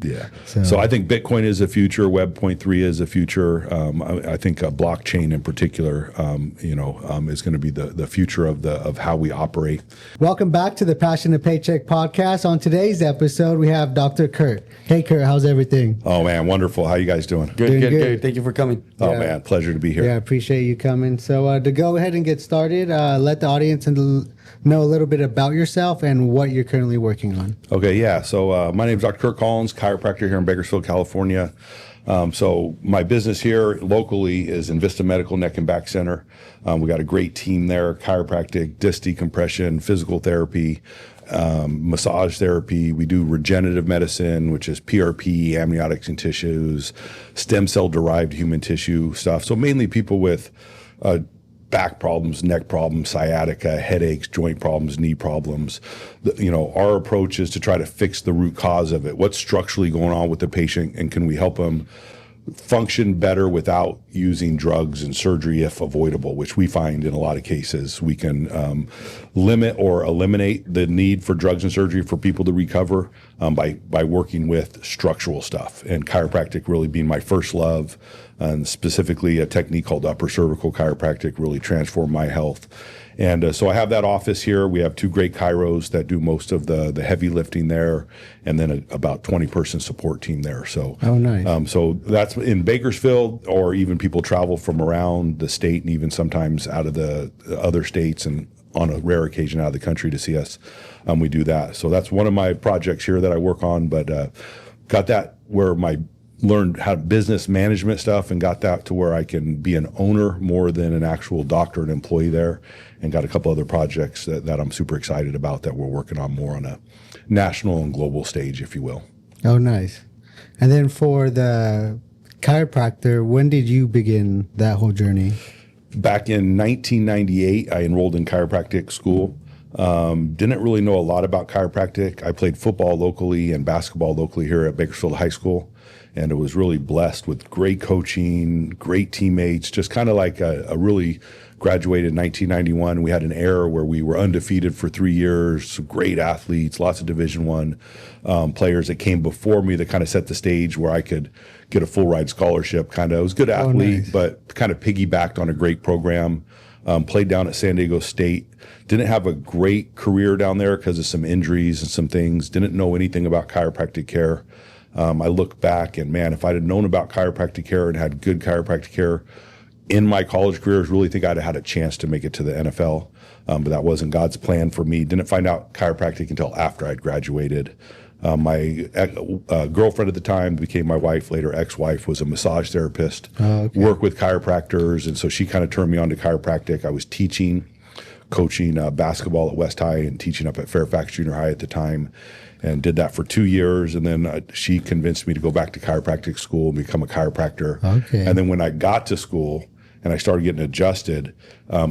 Yeah. So I think Bitcoin is the future. Web 0.3 is the future. I think blockchain in particular, is going to be the future of how we operate. Welcome back to the Passion to Paycheck podcast. On today's episode, we have Dr. Curt. Hey, Curt, how's everything? Oh, man, wonderful. How you guys doing? Good. Thank you for coming. Oh, man, pleasure to be here. Yeah, I appreciate you coming. So to go ahead and get started, let the audience know a little bit about yourself and what you're currently working on. Okay, yeah. So my name is Dr. Curt Collins, chiropractor here in Bakersfield, California. So my business here locally is Invista Medical Neck and Back Center. We got a great team there: chiropractic, disc decompression, physical therapy, massage therapy. We do regenerative medicine, which is PRP, amniotics and tissues, stem cell derived human tissue stuff. So mainly people with back problems, neck problems, sciatica, headaches, joint problems, knee problems. Our approach is to try to fix the root cause of it. What's structurally going on with the patient, and can we help them function better without using drugs and surgery if avoidable, which we find in a lot of cases. We can limit or eliminate the need for drugs and surgery for people to recover by working with structural stuff, and chiropractic really being my first love, and specifically a technique called upper cervical chiropractic really transformed my health. And so I have that office here. We have two great chiros that do most of the heavy lifting there, and then about 20-person support team there. So, oh, nice. So that's in Bakersfield, or even people travel from around the state and even sometimes out of the other states, and on a rare occasion out of the country to see us. We do that. So that's one of my projects here that I work on, but got that where learned how business management stuff and got that to where I can be an owner more than an actual doctor and employee there, and got a couple other projects that I'm super excited about that we're working on more on a national and global stage, if you will. Oh, nice. And then for the chiropractor, when did you begin that whole journey? Back in 1998, I enrolled in chiropractic school. Didn't really know a lot about chiropractic. I played football locally and basketball locally here at Bakersfield High School, and it was really blessed with great coaching, great teammates, just kind of like a really graduated in 1991. We had an era where we were undefeated for 3 years, great athletes, lots of Division I players that came before me that kind of set the stage where I could get a full ride scholarship. I was a good athlete, nice. But kind of piggybacked on a great program. Played down at San Diego State. Didn't have a great career down there because of some injuries and some things. Didn't know anything about chiropractic care. I look back and, man, if I'd have known about chiropractic care and had good chiropractic care in my college career, I really think I'd have had a chance to make it to the NFL. But that wasn't God's plan for me. Didn't find out chiropractic until after I'd graduated. My girlfriend at the time became my wife, later ex-wife, was a massage therapist, worked with chiropractors, and so she kind of turned me on to chiropractic. I was coaching basketball at West High and teaching up at Fairfax Junior High at the time, and did that for 2 years. And then she convinced me to go back to chiropractic school and become a chiropractor. Okay. And then when I got to school and I started getting adjusted,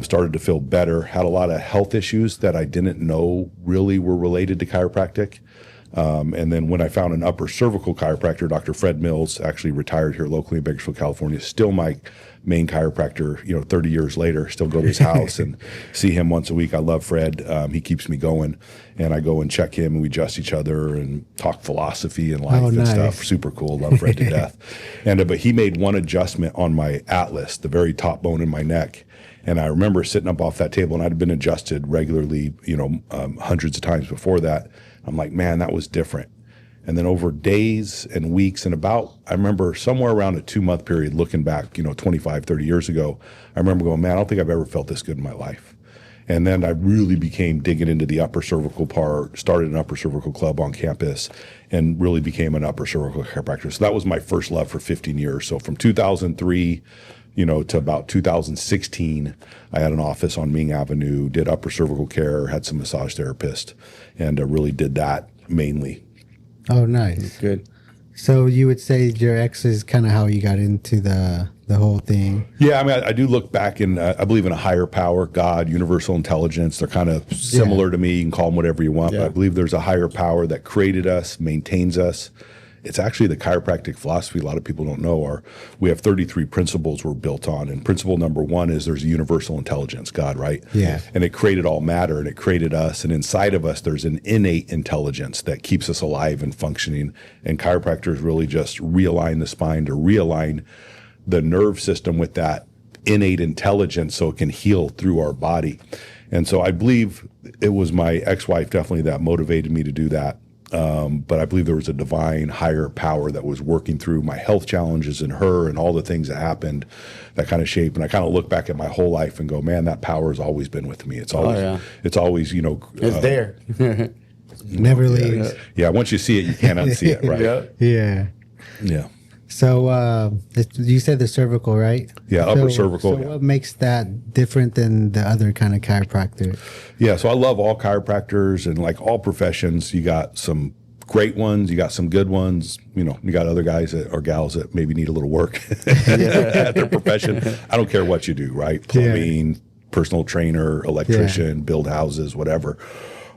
started to feel better, had a lot of health issues that I didn't know really were related to chiropractic. And then when I found an upper cervical chiropractor, Dr. Fred Mills, actually retired here locally in Bakersfield, California, still my main chiropractor, 30 years later, still go to his house and see him once a week. I love Fred. He keeps me going, and I go and check him, and we adjust each other and talk philosophy and life and stuff. Super cool. Love Fred to death. But he made one adjustment on my atlas, the very top bone in my neck. And I remember sitting up off that table, and I'd been adjusted regularly, hundreds of times before that. I'm like, man, that was different. And then over days and weeks and I remember somewhere around a 2-month period, looking back, 25, 30 years ago, I remember going, man, I don't think I've ever felt this good in my life. And then I really became digging into the upper cervical part, started an upper cervical club on campus, and really became an upper cervical chiropractor. So that was my first love for 15 years. So from 2003, to about 2016, I had an office on Ming Avenue, did upper cervical care, had some massage therapists, and really did that mainly. Oh, nice. Good. So you would say your ex is kind of how you got into the whole thing? Yeah, I do look back and I believe in a higher power, God, universal intelligence. They're kind of similar to me. You can call them whatever you want, but I believe there's a higher power that created us, maintains us, It's actually the chiropractic philosophy. A lot of people don't know we have 33 principles we're built on. And principle number 1 is there's a universal intelligence, God, right? Yeah. And it created all matter, and it created us. And inside of us, there's an innate intelligence that keeps us alive and functioning. And chiropractors really just realign the spine to realign the nerve system with that innate intelligence so it can heal through our body. And so I believe it was my ex-wife definitely that motivated me to do that. But I believe there was a divine higher power that was working through my health challenges and her and all the things that happened that kind of shape. And I kind of look back at my whole life and go, man, that power has always been with me. It's always, it's always, it's there. Never leaves. Yeah. Once you see it, you can't unsee it. Right. Yeah. Yeah. So you said the cervical, right? Yeah, upper cervical. So what makes that different than the other kind of chiropractor? Yeah, so I love all chiropractors and like all professions. You got some great ones, you got some good ones. You got other guys or gals that maybe need a little work at their profession. I don't care what you do, right? Plumbing, personal trainer, electrician, build houses, whatever.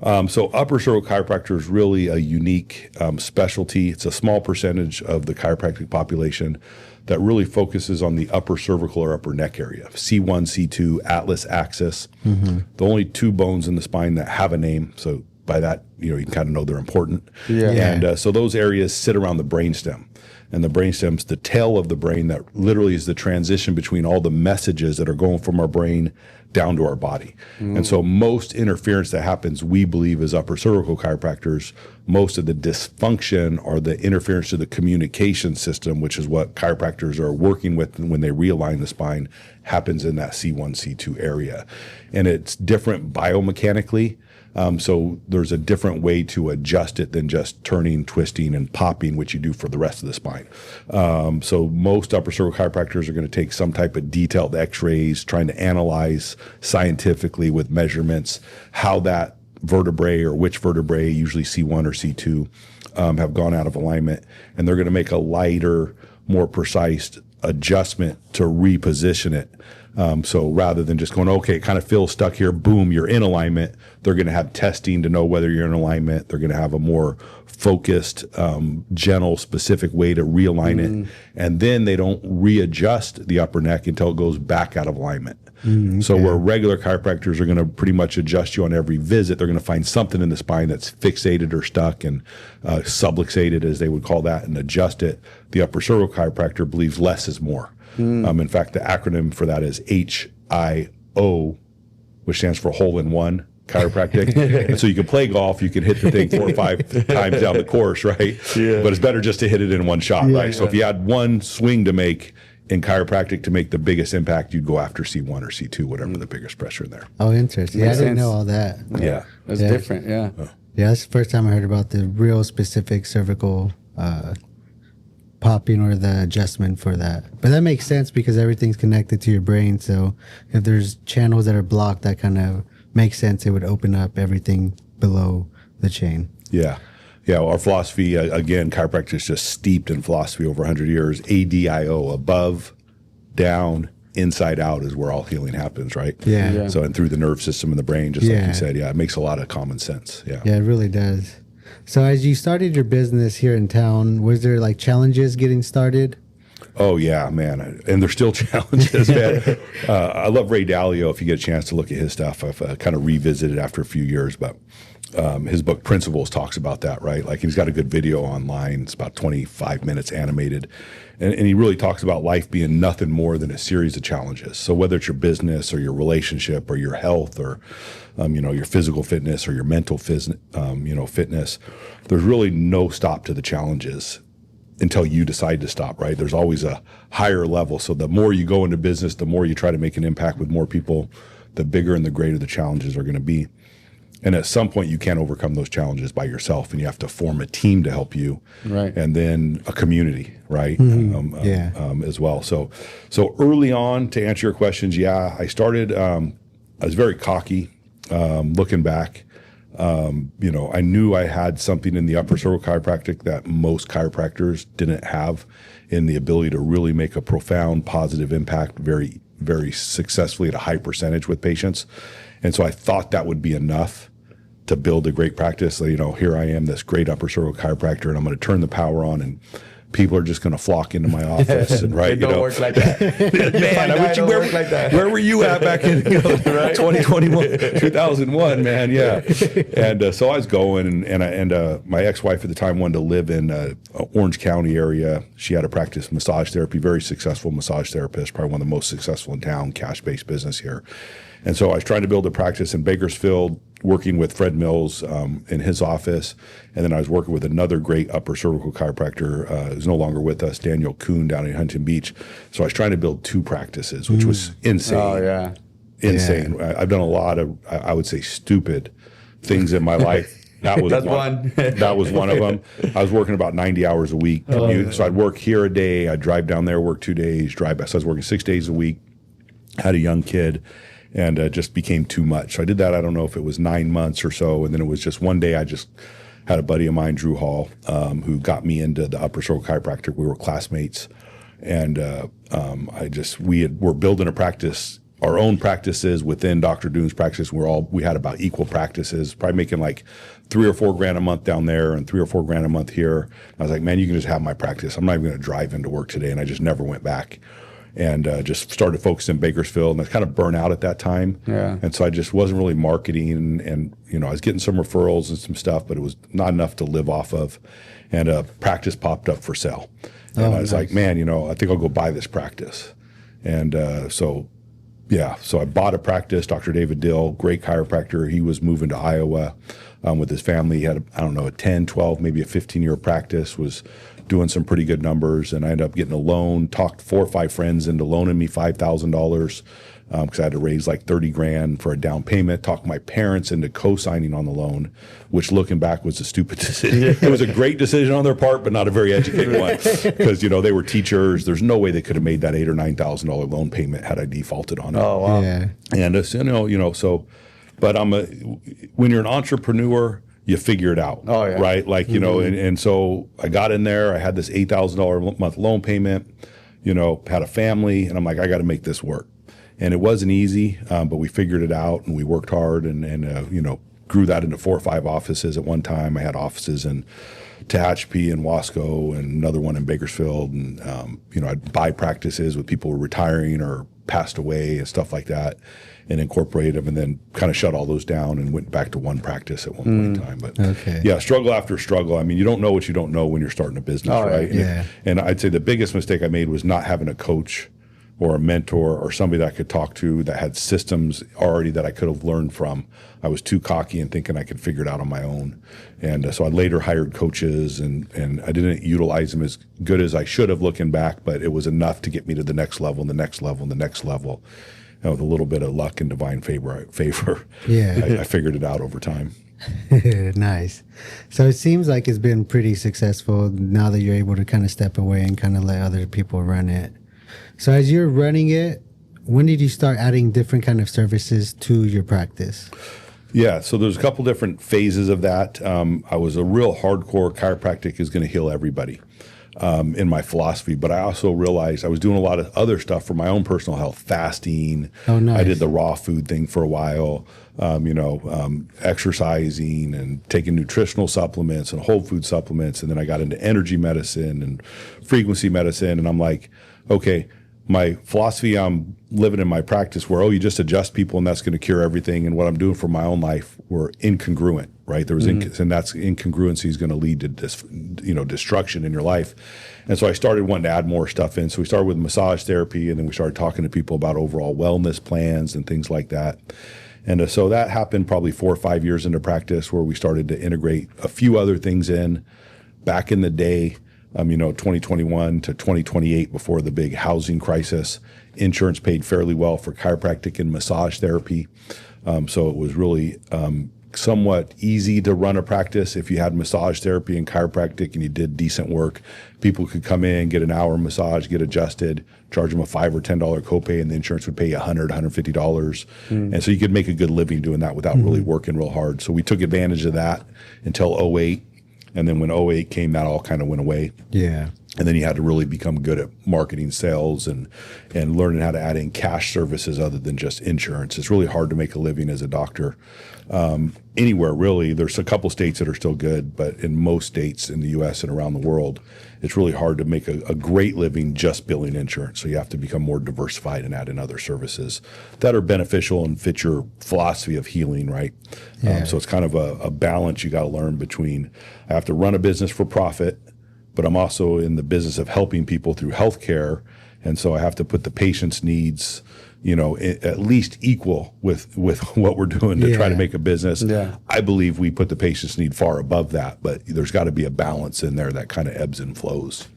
So upper cervical chiropractor is really a unique specialty. It's a small percentage of the chiropractic population that really focuses on the upper cervical or upper neck area, C1, C2, atlas axis. The only 2 bones in the spine that have a name. So by that, you can kind of know they're important. And so those areas sit around the brainstem. And the brainstem's the tail of the brain that literally is the transition between all the messages that are going from our brain down to our body. And so most interference that happens, we believe, as upper cervical chiropractors, most of the dysfunction or the interference to the communication system, which is what chiropractors are working with when they realign the spine, happens in that C1, C2 area. And it's different biomechanically. So there's a different way to adjust it than just turning, twisting, and popping, which you do for the rest of the spine. So most upper cervical chiropractors are going to take some type of detailed x-rays, trying to analyze scientifically with measurements how that vertebrae or which vertebrae, usually C1 or C2, have gone out of alignment. And they're going to make a lighter, more precise adjustment to reposition it. So rather than just going, okay, it kind of feels stuck here, boom, you're in alignment, they're going to have testing to know whether you're in alignment. They're going to have a more focused, gentle, specific way to realign it. And then they don't readjust the upper neck until it goes back out of alignment. So where regular chiropractors are going to pretty much adjust you on every visit, they're going to find something in the spine that's fixated or stuck and subluxated, as they would call that, and adjust it. The upper cervical chiropractor believes less is more. In fact, the acronym for that is HIO, which stands for hole in one chiropractic. And so you can play golf, you can hit the thing 4 or 5 times down the course, right? But it's better just to hit it in one shot, right? So if you had one swing to make in chiropractic to make the biggest impact, you'd go after C1 or C2, whatever the biggest pressure in there. Oh, interesting. Yeah, I didn't know all that. Yeah. That's different, Yeah, that's the first time I heard about the real specific cervical popping or the adjustment for that. But that makes sense because everything's connected to your brain. So if there's channels that are blocked, that kind of makes sense. It would open up everything below the chain. Yeah. Our philosophy, again, chiropractic is just steeped in philosophy over 100 years. ADIO, above, down, inside out is where all healing happens, right? Yeah. So, and through the nerve system and the brain, just like you said, it makes a lot of common sense. Yeah, it really does. So as you started your business here in town, was there like challenges getting started? Oh yeah, man, and there's still challenges, man. I love Ray Dalio. If you get a chance to look at his stuff, I've kind of revisited after a few years, but his book Principles talks about that, right? Like he's got a good video online. It's about 25 minutes animated. And he really talks about life being nothing more than a series of challenges. So whether it's your business or your relationship or your health or, your physical fitness or your mental fitness, there's really no stop to the challenges until you decide to stop, right? There's always a higher level. So the more you go into business, the more you try to make an impact with more people, the bigger and the greater the challenges are going to be. And at some point, you can't overcome those challenges by yourself, and you have to form a team to help you, right? And then a community, right? As well. So early on, to answer your questions, I started. I was very cocky, looking back. I knew I had something in the upper cervical chiropractic that most chiropractors didn't have, in the ability to really make a profound positive impact, very, very successfully at a high percentage with patients. And so I thought that would be enough to build a great practice. So, here I am, this great upper cervical chiropractor, and I'm going to turn the power on, and people are just going to flock into my office. And It don't work like that. Man, I wish where were you at back in 2021, 2001, man? Yeah. And so I was going, and my ex-wife at the time wanted to live in Orange County area. She had a practice massage therapy, very successful massage therapist, probably one of the most successful in town, cash-based business here. And so I was trying to build a practice in Bakersfield, working with Fred Mills in his office. And then I was working with another great upper cervical chiropractor who's no longer with us, Daniel Kuhn, down in Huntington Beach. So I was trying to build 2 practices, which was insane. Oh, yeah. Insane. Yeah. I've done a lot of, I would say, stupid things in my life. That was one. That was one of them. I was working about 90 hours a week. So I'd work here a day. I'd drive down there, work 2 days, drive back. So I was working 6 days a week, had a young kid. And just became too much. So I did that, I don't know if it was 9 months or so. And then it was just one day I just had a buddy of mine, Drew Hall, who got me into the upper cervical chiropractic. We were classmates. And we're building a practice, our own practices within Dr. Doone's practice. We had about equal practices, probably making like $3 or $4 grand a month down there and $3 or $4 grand a month here. I was like, man, you can just have my practice. I'm not even going to drive into work today. And I just never went back. And just started focusing in Bakersfield, and I was kind of burnt out at that time. Yeah. And so I just wasn't really marketing, and I was getting some referrals and some stuff, but it was not enough to live off of. And a practice popped up for sale, and I was like, man, I think I'll go buy this practice. And so I bought a practice. Dr. David Dill, great chiropractor. He was moving to Iowa with his family. He had a 10, 12, maybe a 15-year practice, was doing some pretty good numbers, and I ended up getting a loan, talked 4 or 5 friends into loaning me $5,000 because I had to raise like 30 grand for a down payment, talked my parents into co-signing on the loan, which looking back was a stupid decision. It was a great decision on their part, but not a very educated one because, they were teachers. There's no way they could have made that $8,000 or $9,000 loan payment had I defaulted on it. Oh, wow. Yeah. And, but when you're an entrepreneur, you figure it out, right? Like, and so I got in there, I had this $8,000 a month loan payment, had a family, and I'm like, I got to make this work. And it wasn't easy, but we figured it out, and we worked hard, and grew that into 4 or 5 offices at one time. I had offices in Tehachapi and Wasco and another one in Bakersfield. And, I'd buy practices with people who were retiring or passed away and stuff like that, and incorporate them, and then kind of shut all those down and went back to one practice at one point in time. But struggle after struggle. I mean, you don't know what you don't know when you're starting a business, right? Yeah. And I'd say the biggest mistake I made was not having a coach or a mentor or somebody that I could talk to that had systems already that I could have learned from. I was too cocky and thinking I could figure it out on my own. And so I later hired coaches, and I didn't utilize them as good as I should have looking back, but it was enough to get me to the next level and the next level and the next level. And with a little bit of luck and divine favor, I figured it out over time. Nice. So it seems like it's been pretty successful now that you're able to kind of step away and kind of let other people run it. So as you're running it, when did you start adding different kind of services to your practice? Yeah, so there's a couple different phases of that. I was a real hardcore chiropractic is going to heal everybody in my philosophy, but I also realized I was doing a lot of other stuff for my own personal health, fasting. Oh, nice. I did the raw food thing for a while, exercising and taking nutritional supplements and whole food supplements. And then I got into energy medicine and frequency medicine. And I'm like, okay, my philosophy I'm living in my practice where, you just adjust people and that's going to cure everything. And what I'm doing for my own life were incongruent, right? There was, and that's incongruency is going to lead to destruction in your life. And so I started wanting to add more stuff in. So we started with massage therapy, and then we started talking to people about overall wellness plans and things like that. And so that happened probably 4 or 5 years into practice, where we started to integrate a few other things in. Back in the day, 2021 to 2028, before the big housing crisis, insurance paid fairly well for chiropractic and massage therapy. So it was really somewhat easy to run a practice if you had massage therapy and chiropractic and you did decent work. People could come in, get an hour massage, get adjusted, charge them a $5 or $10 copay, and the insurance would pay you $100, $150. And so you could make a good living doing that without really working real hard. So we took advantage of that until 2008. And then when 2008 came, that all kind of went away. Yeah. And then you had to really become good at marketing, sales, and learning how to add in cash services other than just insurance. It's really hard to make a living as a doctor anywhere, really. There's a couple states that are still good, but in most states in the U.S. and around the world, it's really hard to make a great living just billing insurance. So you have to become more diversified and add in other services that are beneficial and fit your philosophy of healing, right? Yeah. So it's kind of a balance you got to learn between, I have to run a business for profit, but I'm also in the business of helping people through healthcare. And so I have to put the patient's needs, at least equal with what we're doing to try to make a business. Yeah. I believe we put the patient's need far above that, but there's got to be a balance in there that kind of ebbs and flows.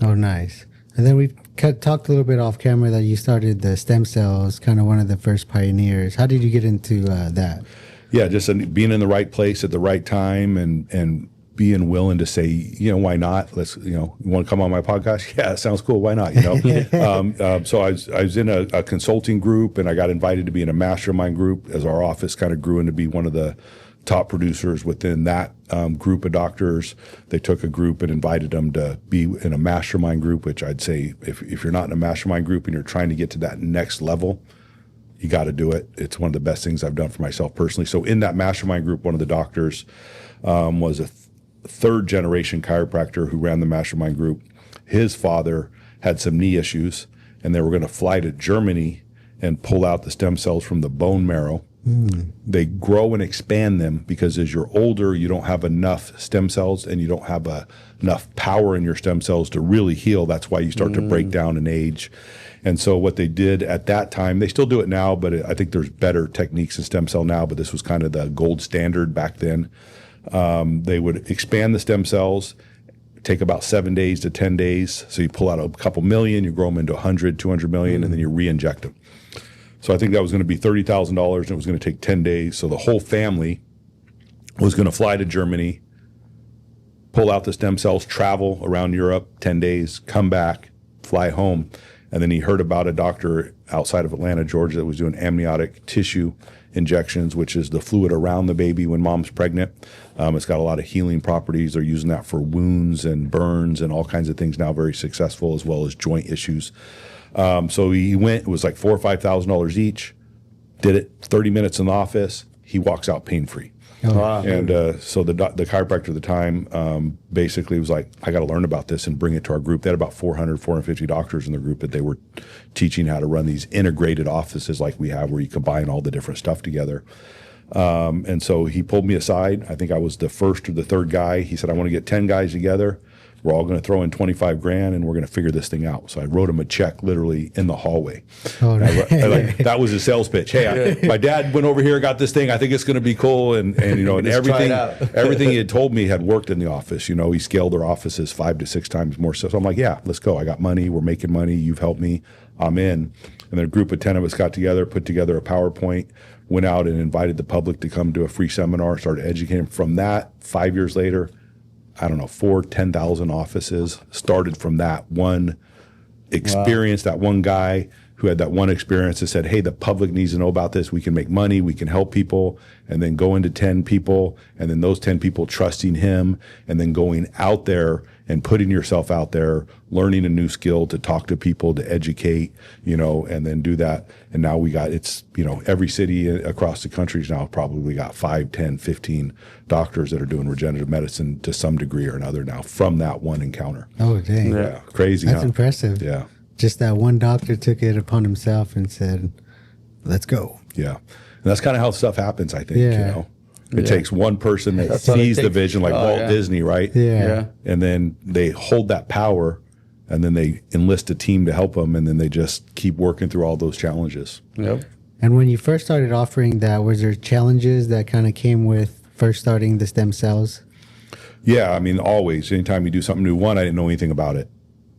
Oh, nice. And then we talked a little bit off camera that you started the stem cells, kind of one of the first pioneers. How did you get into that? Yeah, just being in the right place at the right time and being willing to say, why not? Let's, you want to come on my podcast? Yeah, it sounds cool. Why not? So I was in a consulting group, and I got invited to be in a mastermind group as our office kind of grew into be one of the top producers within that group of doctors. They took a group and invited them to be in a mastermind group, which I'd say if you're not in a mastermind group and you're trying to get to that next level, you got to do it. It's one of the best things I've done for myself personally. So in that mastermind group, one of the doctors was a third generation chiropractor who ran the mastermind group. His father had some knee issues, and they were going to fly to Germany and pull out the stem cells from the bone marrow. They grow and expand them because as you're older, you don't have enough stem cells and you don't have enough power in your stem cells to really heal. That's why you start to break down and age. And so what they did at that time, they still do it now, but I think there's better techniques in stem cell now, but this was kind of the gold standard back then. They would expand the stem cells, take about 7 days to 10 days. So you pull out a couple million, you grow them into 100, 200 million, and then you re-inject them. So I think that was going to be $30,000, and it was going to take 10 days. So the whole family was going to fly to Germany, pull out the stem cells, travel around Europe 10 days, come back, fly home. And then he heard about a doctor outside of Atlanta, Georgia, that was doing amniotic tissue injections, which is the fluid around the baby when mom's pregnant. It's got a lot of healing properties. They're using that for wounds and burns and all kinds of things now, very successful, as well as joint issues. So he went, it was like $4,000 or $5,000 each, did it 30 minutes in the office. He walks out pain-free. Wow. And so the chiropractor at the time basically was like, I got to learn about this and bring it to our group. They had about 400, 450 doctors in the group that they were teaching how to run these integrated offices like we have, where you combine all the different stuff together. And so he pulled me aside. I think I was the first or the third guy. He said, I want to get 10 guys together. We're all going to throw in 25 grand and we're going to figure this thing out. So I wrote him a check literally in the hallway. Oh, that was a sales pitch. Hey, my dad went over here, got this thing. I think it's going to be cool. And everything he had told me had worked in the office. He scaled their offices 5 to 6 times more. So I'm like, yeah, let's go. I got money. We're making money. You've helped me. I'm in. And then a group of 10 of us got together, put together a PowerPoint, went out and invited the public to come to a free seminar, started educating. From that, 5 years later, 10,000 offices started from that one experience. Wow. That one guy who had that one experience that said, hey, the public needs to know about this. We can make money. We can help people. And then go into 10 people, and then those 10 people trusting him, and then going out there and putting yourself out there, learning a new skill to talk to people, to educate, and then do that. And now we got, every city across the country is now probably got 5, 10, 15 doctors that are doing regenerative medicine to some degree or another now from that one encounter. Oh, dang. Yeah. Crazy. That's impressive. Yeah. Just that one doctor took it upon himself and said, let's go. Yeah. And that's kind of how stuff happens, I think, It takes one person that sees the vision, like Walt Disney, right? Yeah. And then they hold that power, and then they enlist a team to help them, and then they just keep working through all those challenges. Yep. And when you first started offering that, was there challenges that kind of came with first starting the stem cells? Yeah, always. Anytime you do something new, I didn't know anything about it.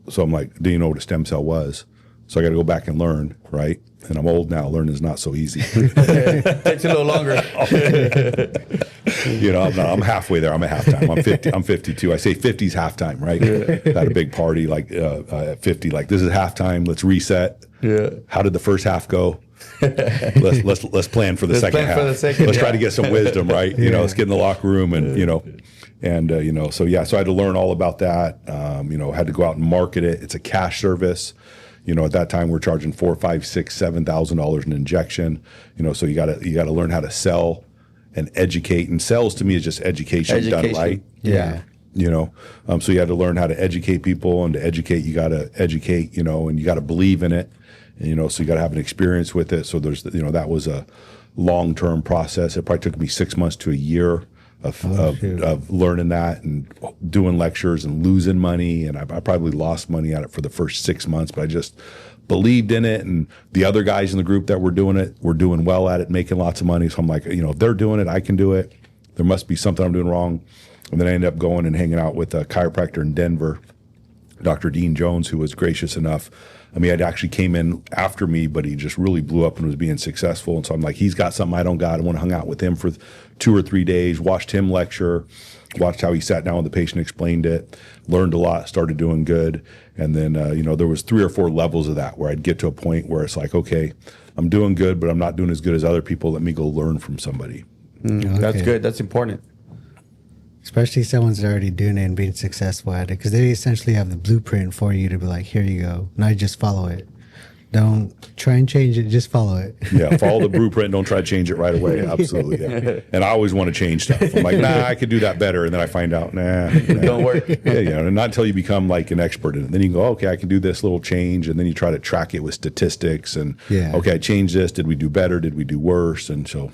So I'm like, do you know what a stem cell was? So I got to go back and learn, right? And I'm old now. Learning is not so easy. Takes a little longer. I'm halfway there. I'm at halftime. I'm 50. I'm 52. I say 50's halftime, right? Had a big party at 50. Like, this is halftime. Let's reset. Yeah. How did the first half go? Let's plan for the second half. Let's try to get some wisdom, right? Let's get in the locker room and And, so I had to learn all about that. Had to go out and market it. It's a cash service. At that time we're charging $4,000, $5,000, $6,000, $7,000 an injection. So you gotta learn how to sell and educate. And sales to me is just education. Done right. Yeah. So you had to learn how to educate people, and to educate, you got to educate, and you got to believe in it. And, so you got to have an experience with it. So there's, that was a long-term process. It probably took me 6 months to a year of learning that and doing lectures and losing money. And I probably lost money at it for the first 6 months, but I just believed in it. And the other guys in the group that were doing it were doing well at it, making lots of money. So I'm like, if they're doing it, I can do it. There must be something I'm doing wrong. And then I ended up going and hanging out with a chiropractor in Denver, Dr. Dean Jones, who was gracious enough. I'd actually came in after me, but he just really blew up and was being successful. And so I'm like, he's got something I don't got. I went and hung out with him for 2 or 3 days, watched him lecture, watched how he sat down with the patient, explained it, learned a lot, started doing good. And then, there was 3 or 4 levels of that where I'd get to a point where it's like, okay, I'm doing good, but I'm not doing as good as other people. Let me go learn from somebody. Okay. That's good. That's important. Especially someone's already doing it and being successful at it, because they essentially have the blueprint for you to be like, here you go. Now you just follow it. Don't try and change it. Just follow it. Yeah, follow the blueprint. Don't try to change it right away. Absolutely. Yeah. And I always want to change stuff. I'm like, I could do that better. And then I find out, don't work. Yeah, and not until you become like an expert in it. Then you can go, okay, I can do this little change. And then you try to track it with statistics. And, okay, I changed this. Did we do better? Did we do worse? And so.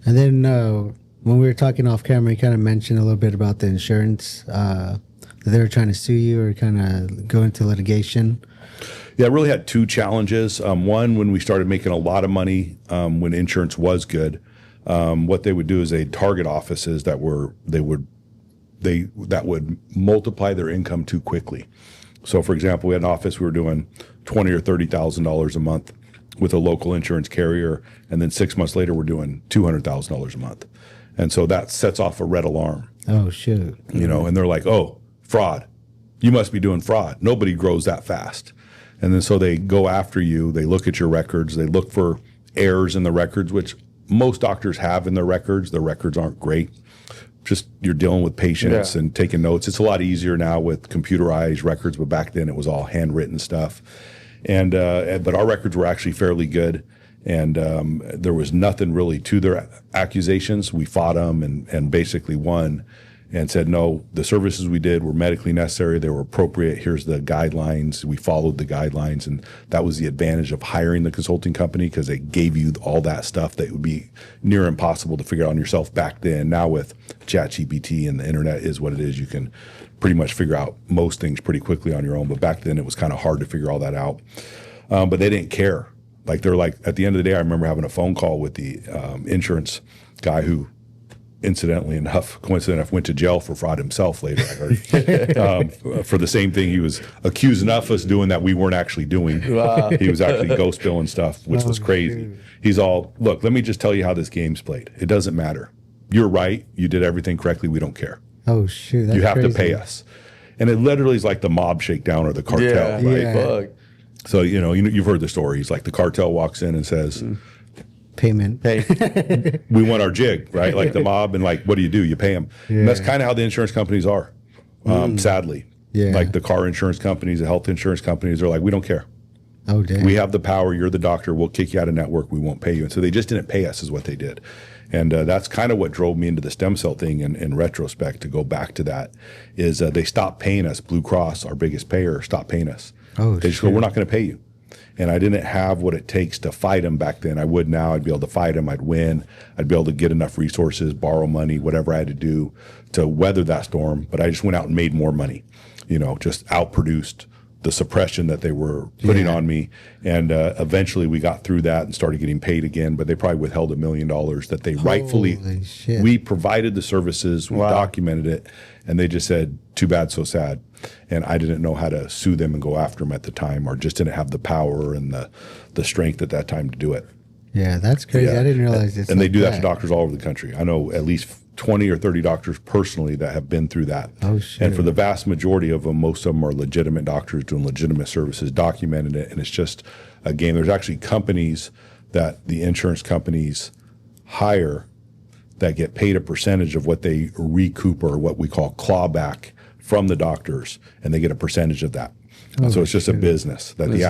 And then when we were talking off camera, you kind of mentioned a little bit about the insurance, that they were trying to sue you or kind of go into litigation. Yeah, I really had 2 challenges. One, when we started making a lot of money, when insurance was good, what they would do is they'd target offices that would multiply their income too quickly. So, for example, we had an office, we were doing $20,000 or $30,000 a month with a local insurance carrier, and then 6 months later, we're doing $200,000 a month. And so that sets off a red alarm. Oh, shoot. And they're like, oh, fraud. You must be doing fraud. Nobody grows that fast. And then so they go after you. They look at your records. They look for errors in the records, which most doctors have in their records. Their records aren't great. Just you're dealing with patients and taking notes. It's a lot easier now with computerized records, but back then it was all handwritten stuff. And but our records were actually fairly good. And there was nothing really to their accusations. We fought them and basically won and said, no, the services we did were medically necessary. They were appropriate. Here's the guidelines. We followed the guidelines. And that was the advantage of hiring the consulting company, because they gave you all that stuff that would be near impossible to figure out on yourself back then. Now with ChatGPT and the internet is what it is, you can pretty much figure out most things pretty quickly on your own. But back then it was kind of hard to figure all that out. But they didn't care. Like they're like, at the end of the day, I remember having a phone call with the insurance guy who, coincidentally enough, went to jail for fraud himself later, I heard, for the same thing. He was accusing us doing that we weren't actually doing. Wow. He was actually ghost billing stuff, which was crazy. Shoot. He's all, look, let me just tell you how this game's played. It doesn't matter. You're right. You did everything correctly. We don't care. Oh, shoot. That's you have crazy. To pay us. And it literally is like the mob shakedown or the cartel, right? Yeah. So, you've heard the stories. Like the cartel walks in and says, payment. Hey, we want our jig, right? Like the mob, and like, what do? You pay them. Yeah. And that's kind of how the insurance companies are, sadly. Yeah. Like the car insurance companies, the health insurance companies are like, we don't care. Oh, damn. We have the power. You're the doctor. We'll kick you out of network. We won't pay you. And so they just didn't pay us is what they did. And that's kind of what drove me into the stem cell thing in retrospect, to go back to that, is they stopped paying us. Blue Cross, our biggest payer, stopped paying us. Oh, they just go, we're not going to pay you. And I didn't have what it takes to fight them back then. I would now. I'd be able to fight them. I'd win. I'd be able to get enough resources, borrow money, whatever I had to do to weather that storm. But I just went out and made more money, just outproduced the suppression that they were putting on me. And eventually we got through that and started getting paid again. But they probably withheld $1 million that they rightfully, we provided the services, we documented it. And they just said, too bad, so sad. And I didn't know how to sue them and go after them at the time, or just didn't have the power and the strength at that time to do it. Yeah, that's crazy. I didn't realize it's And they do that to doctors all over the country. I know at least 20 or 30 doctors personally that have been through that. Oh, shit. And for the vast majority of them, most of them are legitimate doctors doing legitimate services, documenting it. And it's just a game. There's actually companies that the insurance companies hire that get paid a percentage of what they recoup, or what we call clawback, from the doctors, and they get a percentage of that. And so it's just a business that the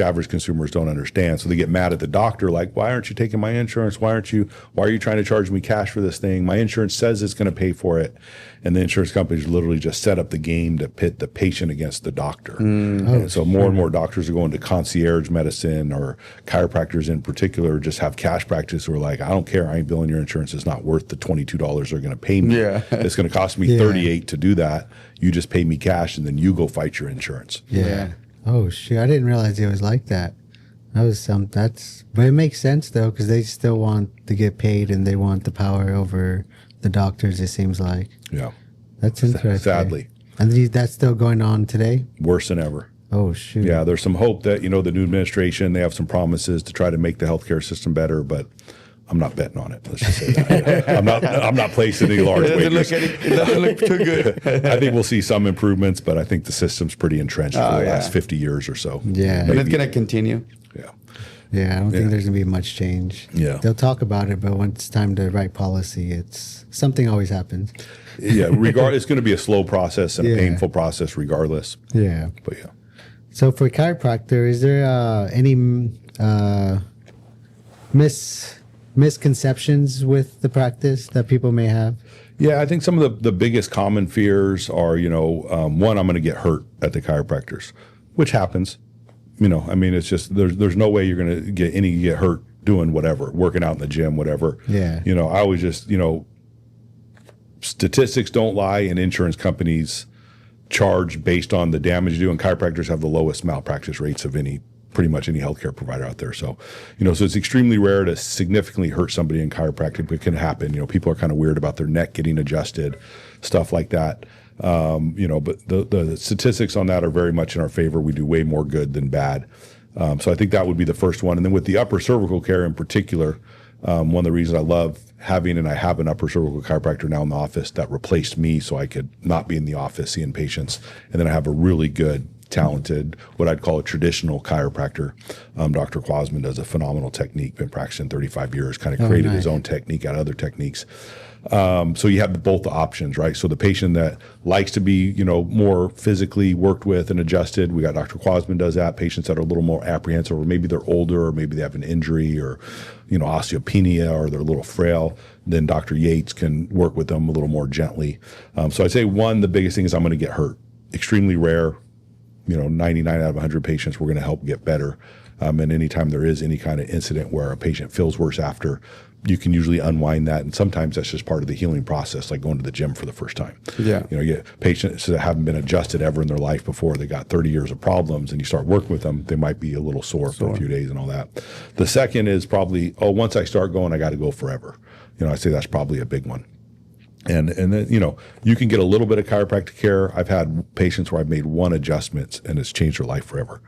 average consumers don't understand. So they get mad at the doctor, like, why aren't you taking my insurance? Why are you trying to charge me cash for this thing? My insurance says it's going to pay for it. And the insurance companies literally just set up the game to pit the patient against the doctor. And so more and more doctors are going to concierge medicine, or chiropractors in particular just have cash practice who are like, I don't care, I ain't billing your insurance. It's not worth the $22 they're going to pay me. It's going to cost me $38 to do that. You just pay me cash, and then you go fight your insurance. Oh shit! I didn't realize it was like that. That was but it makes sense though, because they still want to get paid, and they want the power over the doctors. It seems like. Yeah. That's interesting. Sadly. And that's still going on today. Worse than ever. Oh shoot! Yeah, there's some hope that the new administration, they have some promises to try to make the healthcare system better, but I'm not betting on it. Let's just say that. I'm not placing any large wagers. It doesn't look too good. I think we'll see some improvements, but I think the system's pretty entrenched for the last 50 years or so. Yeah. And it's going to continue. Yeah. Yeah, I don't think there's going to be much change. Yeah. They'll talk about it, but when it's time to write policy, something always happens. Yeah, it's going to be a slow process and a painful process regardless. Yeah. But yeah. So for chiropractor, is there any misconceptions with the practice that people may have? Yeah, I think some of the biggest common fears are, one, I'm going to get hurt at the chiropractors, which happens. It's just there's no way you're going to get hurt doing whatever, working out in the gym, whatever. Yeah. I always just, statistics don't lie, and insurance companies charge based on the damage you do, and chiropractors have the lowest malpractice rates of pretty much any healthcare provider out there. So, so it's extremely rare to significantly hurt somebody in chiropractic, but it can happen. People are kind of weird about their neck getting adjusted, stuff like that. But the statistics on that are very much in our favor. We do way more good than bad. So I think that would be the first one. And then with the upper cervical care in particular, one of the reasons I love having, and I have an upper cervical chiropractor now in the office that replaced me so I could not be in the office seeing patients. And then I have a really good, talented, what I'd call a traditional chiropractor. Dr. Quasman does a phenomenal technique, been practicing 35 years, kind of created his own technique out of other techniques. So you have both the options, right? So the patient that likes to be, more physically worked with and adjusted, we got Dr. Quasman does that. Patients that are a little more apprehensive, or maybe they're older, or maybe they have an injury, or, osteopenia, or they're a little frail, then Dr. Yates can work with them a little more gently. So I'd say the biggest thing is I'm going to get hurt. Extremely rare. 99 out of 100 patients we're going to help get better. And anytime there is any kind of incident where a patient feels worse after, you can usually unwind that. And sometimes that's just part of the healing process, like going to the gym for the first time. Yeah. You get patients that haven't been adjusted ever in their life before. They got 30 years of problems, and you start working with them, they might be a little sore for a few days and all that. The second is probably, once I start going, I got to go forever. I say that's probably a big one. And then, you can get a little bit of chiropractic care. I've had patients where I've made one adjustment and it's changed their life forever.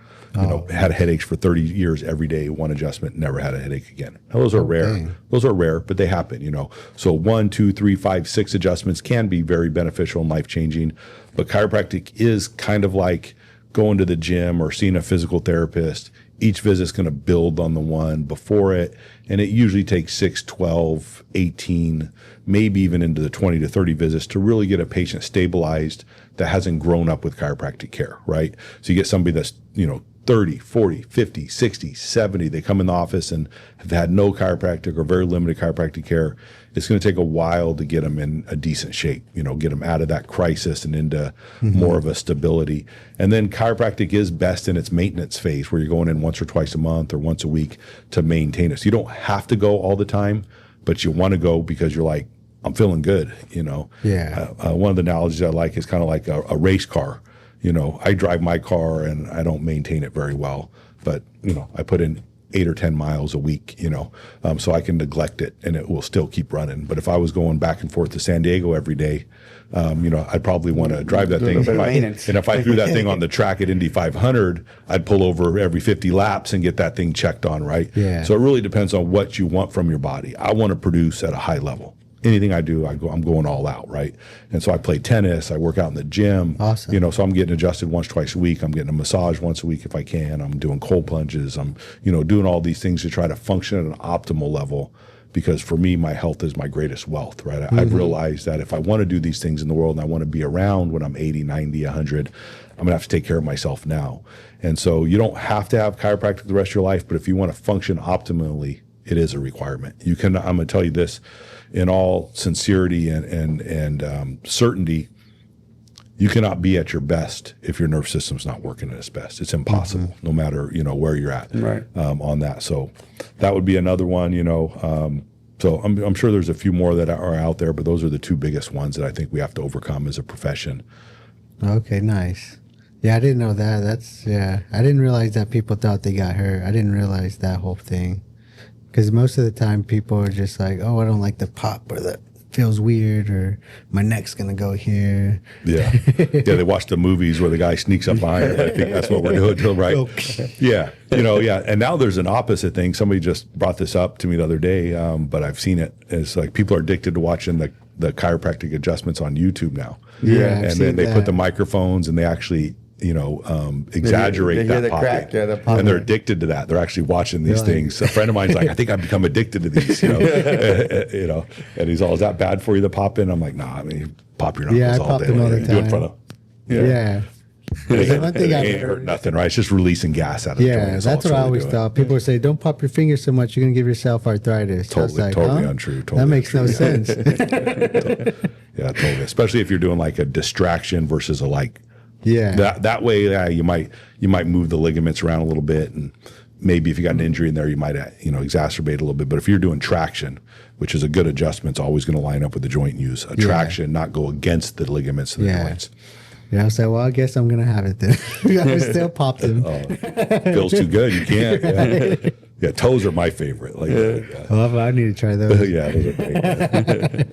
Had headaches for 30 years every day, one adjustment, never had a headache again. Now, those are rare. Dang. Those are rare, but they happen, So 1, 2, 3, 5, 6 adjustments can be very beneficial and life-changing. But chiropractic is kind of like going to the gym or seeing a physical therapist. Each visit's going to build on the one before it. And it usually takes 6, 12, 18, maybe even into the 20 to 30 visits to really get a patient stabilized that hasn't grown up with chiropractic care, right? So you get somebody that's, 30, 40, 50, 60, 70, they come in the office and have had no chiropractic or very limited chiropractic care. It's going to take a while to get them in a decent shape, get them out of that crisis and into more of a stability. And then chiropractic is best in its maintenance phase, where you're going in once or twice a month or once a week to maintain it. So you don't have to go all the time, but you want to go because you're like, I'm feeling good, Yeah. One of the analogies I like is kind of like a race car. I drive my car and I don't maintain it very well, but, I put in 8 or 10 miles a week, so I can neglect it and it will still keep running. But if I was going back and forth to San Diego every day, I'd probably want to drive that thing. And if I threw that thing on the track at Indy 500, I'd pull over every 50 laps and get that thing checked on, right? Yeah. So it really depends on what you want from your body. I want to produce at a high level. Anything I do, I'm going all out, right? And so I play tennis, I work out in the gym. Awesome. So I'm getting adjusted once, twice a week. I'm getting a massage once a week if I can. I'm doing cold plunges. I'm, doing all these things to try to function at an optimal level, because for me, my health is my greatest wealth, right? I've realized that if I want to do these things in the world and I want to be around when I'm 80, 90, 100, I'm going to have to take care of myself now. And so you don't have to have chiropractic the rest of your life, but if you want to function optimally, it is a requirement. I'm going to tell you this in all sincerity and certainty. You cannot be at your best if your nervous system's not working at its best. It's impossible, no matter, where you're at on that. So that would be another one, so I'm sure there's a few more that are out there, but those are the two biggest ones that I think we have to overcome as a profession. Okay, nice. Yeah, I didn't know that. I didn't realize that people thought they got hurt. I didn't realize that whole thing. Because most of the time people are just like, oh, I don't like the pop, or that feels weird, or my neck's going to go here. Yeah. They watch the movies where the guy sneaks up behind him. I think that's what we're doing to him, right? Okay. Yeah. And now there's an opposite thing. Somebody just brought this up to me the other day, but I've seen it. It's like people are addicted to watching the chiropractic adjustments on YouTube now. Yeah. And then they put the microphones and they actually exaggerate they hear that the popping. crack, the popping. And they're addicted to that. They're actually watching these things. A friend of mine's like, I think I've become addicted to these, and he's all, is that bad for you to pop in? I'm like, nah, I mean, you pop your knuckles all day. Them all the Do it in time. front of. Yeah. It One thing ain't hurt nothing, right? It's just releasing gas out of the joint. Yeah, that's what I always thought. People would say, don't pop your fingers so much, you're going to give yourself arthritis. Totally untrue. Totally that makes no sense. Yeah, totally. Especially if you're doing like a distraction versus a like. Yeah. That way, you might move the ligaments around a little bit, and maybe if you got an injury in there, you might exacerbate a little bit. But if you're doing traction, which is a good adjustment, it's always going to line up with the joint use. Traction, not go against the ligaments of the joints. Yeah, I was like, well, I guess I'm going to have it then. I still pop them. Feels too good. You can't. Yeah, toes are my favorite. Well, I need to try those. Yeah, those are great.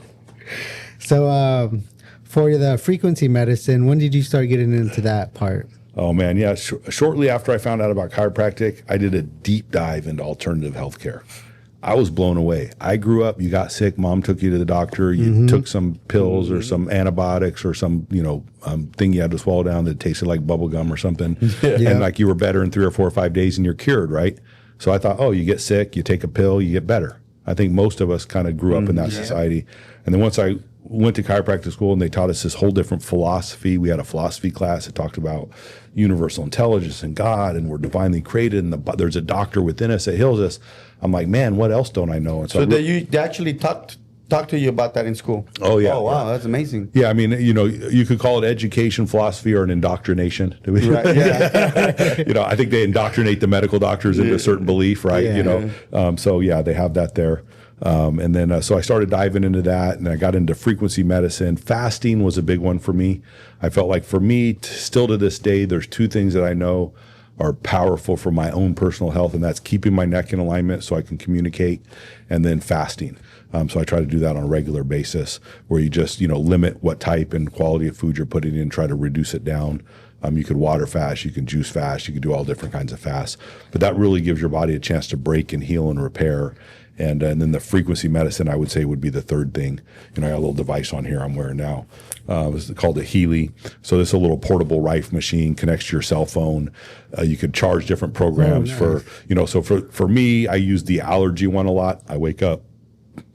So, for the frequency medicine, when did you start getting into that part? Oh, man, yeah. Shortly after I found out about chiropractic, I did a deep dive into alternative healthcare. I was blown away. I grew up, you got sick, mom took you to the doctor, you took some pills or some antibiotics or some, thing you had to swallow down that tasted like bubble gum or something. And like you were better in 3 or 4 or 5 days and you're cured, right? So I thought, oh, you get sick, you take a pill, you get better. I think most of us kind of grew up in that society. And then once I went to chiropractic school and they taught us this whole different philosophy. We had a philosophy class that talked about universal intelligence and God, and we're divinely created, and there's a doctor within us that heals us. I'm like, man, what else don't I know? And so they actually talked to you about that in school? Oh, yeah. Oh, wow, that's amazing. Yeah, I mean, you could call it education, philosophy, or an indoctrination. Right, yeah. I think they indoctrinate the medical doctors into a certain belief, right? Yeah. So yeah, they have that there. And then, so I started diving into that, and I got into frequency medicine. Fasting was a big one for me. I felt like for me, still to this day, there's 2 things that I know are powerful for my own personal health, and that's keeping my neck in alignment so I can communicate, and then fasting. So I try to do that on a regular basis, where you just, limit what type and quality of food you're putting in, try to reduce it down. You could water fast, you can juice fast, you can do all different kinds of fasts, but that really gives your body a chance to break and heal and repair. And then the frequency medicine, I would say, would be the third thing. I got a little device on here I'm wearing now. It's called a Healy. So this is a little portable Rife machine, connects to your cell phone. You could charge different programs for, so for me, I use the allergy one a lot. I wake up,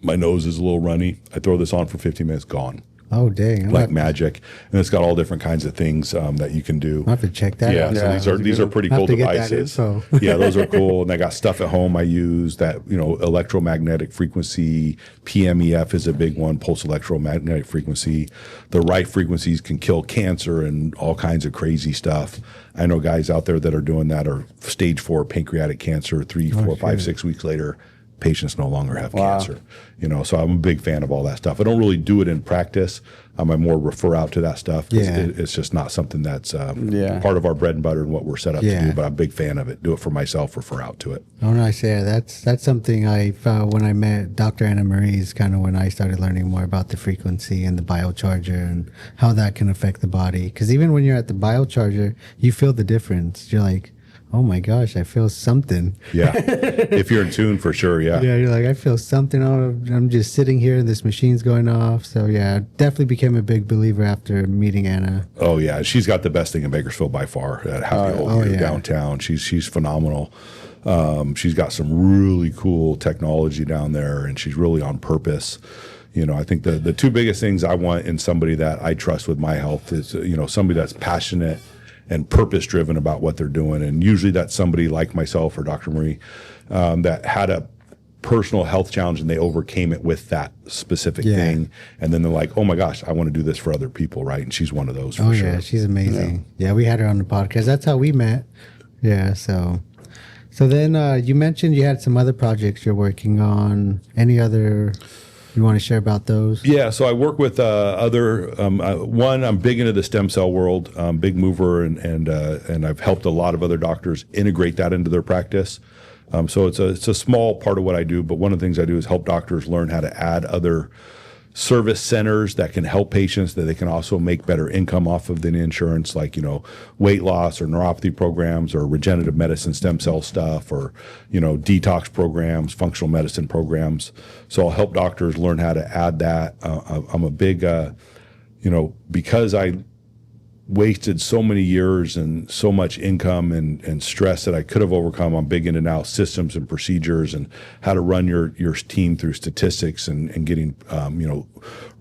my nose is a little runny. I throw this on for 15 minutes, gone. Oh, dang. Like magic. And it's got all different kinds of things that you can do. I'll have to check that out. Yeah, so these are pretty cool devices. Yeah, those are cool. And I got stuff at home I use that, electromagnetic frequency, PMEF is a big one, pulse electromagnetic frequency. The right frequencies can kill cancer and all kinds of crazy stuff. I know guys out there that are doing that are stage 4 pancreatic cancer, 3, 4, 5, 6 weeks later. Patients no longer have cancer, so I'm a big fan of all that stuff. I don't really do it in practice. I more refer out to that stuff. It's just not something that's part of our bread and butter and what we're set up to do, but I'm a big fan of it. Do it for myself, refer out to it. Oh, nice. Yeah, that's something I found when I met Dr. Anna Marie is kind of when I started learning more about the frequency and the biocharger and how that can affect the body. Because even when you're at the biocharger, you feel the difference. You're like, oh my gosh, I feel something. Yeah. If you're in tune, for sure. Yeah. Yeah. You're like, I feel something. I'm just sitting here and this machine's going off. So yeah, I definitely became a big believer after meeting Anna. Oh yeah. She's got the best thing in Bakersfield by far at Happy Old Year downtown. She's phenomenal. She's got some really cool technology down there, and she's really on purpose. I think the two biggest things I want in somebody that I trust with my health is, somebody that's passionate and purpose driven about what they're doing. And usually that's somebody like myself or Dr. Marie that had a personal health challenge and they overcame it with that specific thing. And then they're like, oh my gosh, I want to do this for other people, right? And she's one of those for sure. Yeah, she's amazing. Yeah, we had her on the podcast. That's how we met. Yeah, so then you mentioned you had some other projects you're working on. Any other you want to share about those? Yeah, so I work with other. One, I'm big into the stem cell world, big mover, and I've helped a lot of other doctors integrate that into their practice. So it's a small part of what I do, but one of the things I do is help doctors learn how to add other service centers that can help patients that they can also make better income off of the insurance, like, weight loss or neuropathy programs or regenerative medicine stem cell stuff or, detox programs, functional medicine programs. So I'll help doctors learn how to add that. I'm a big, because I wasted so many years and so much income and stress that I could have overcome. I'm big into now systems and procedures and how to run your team through statistics and getting,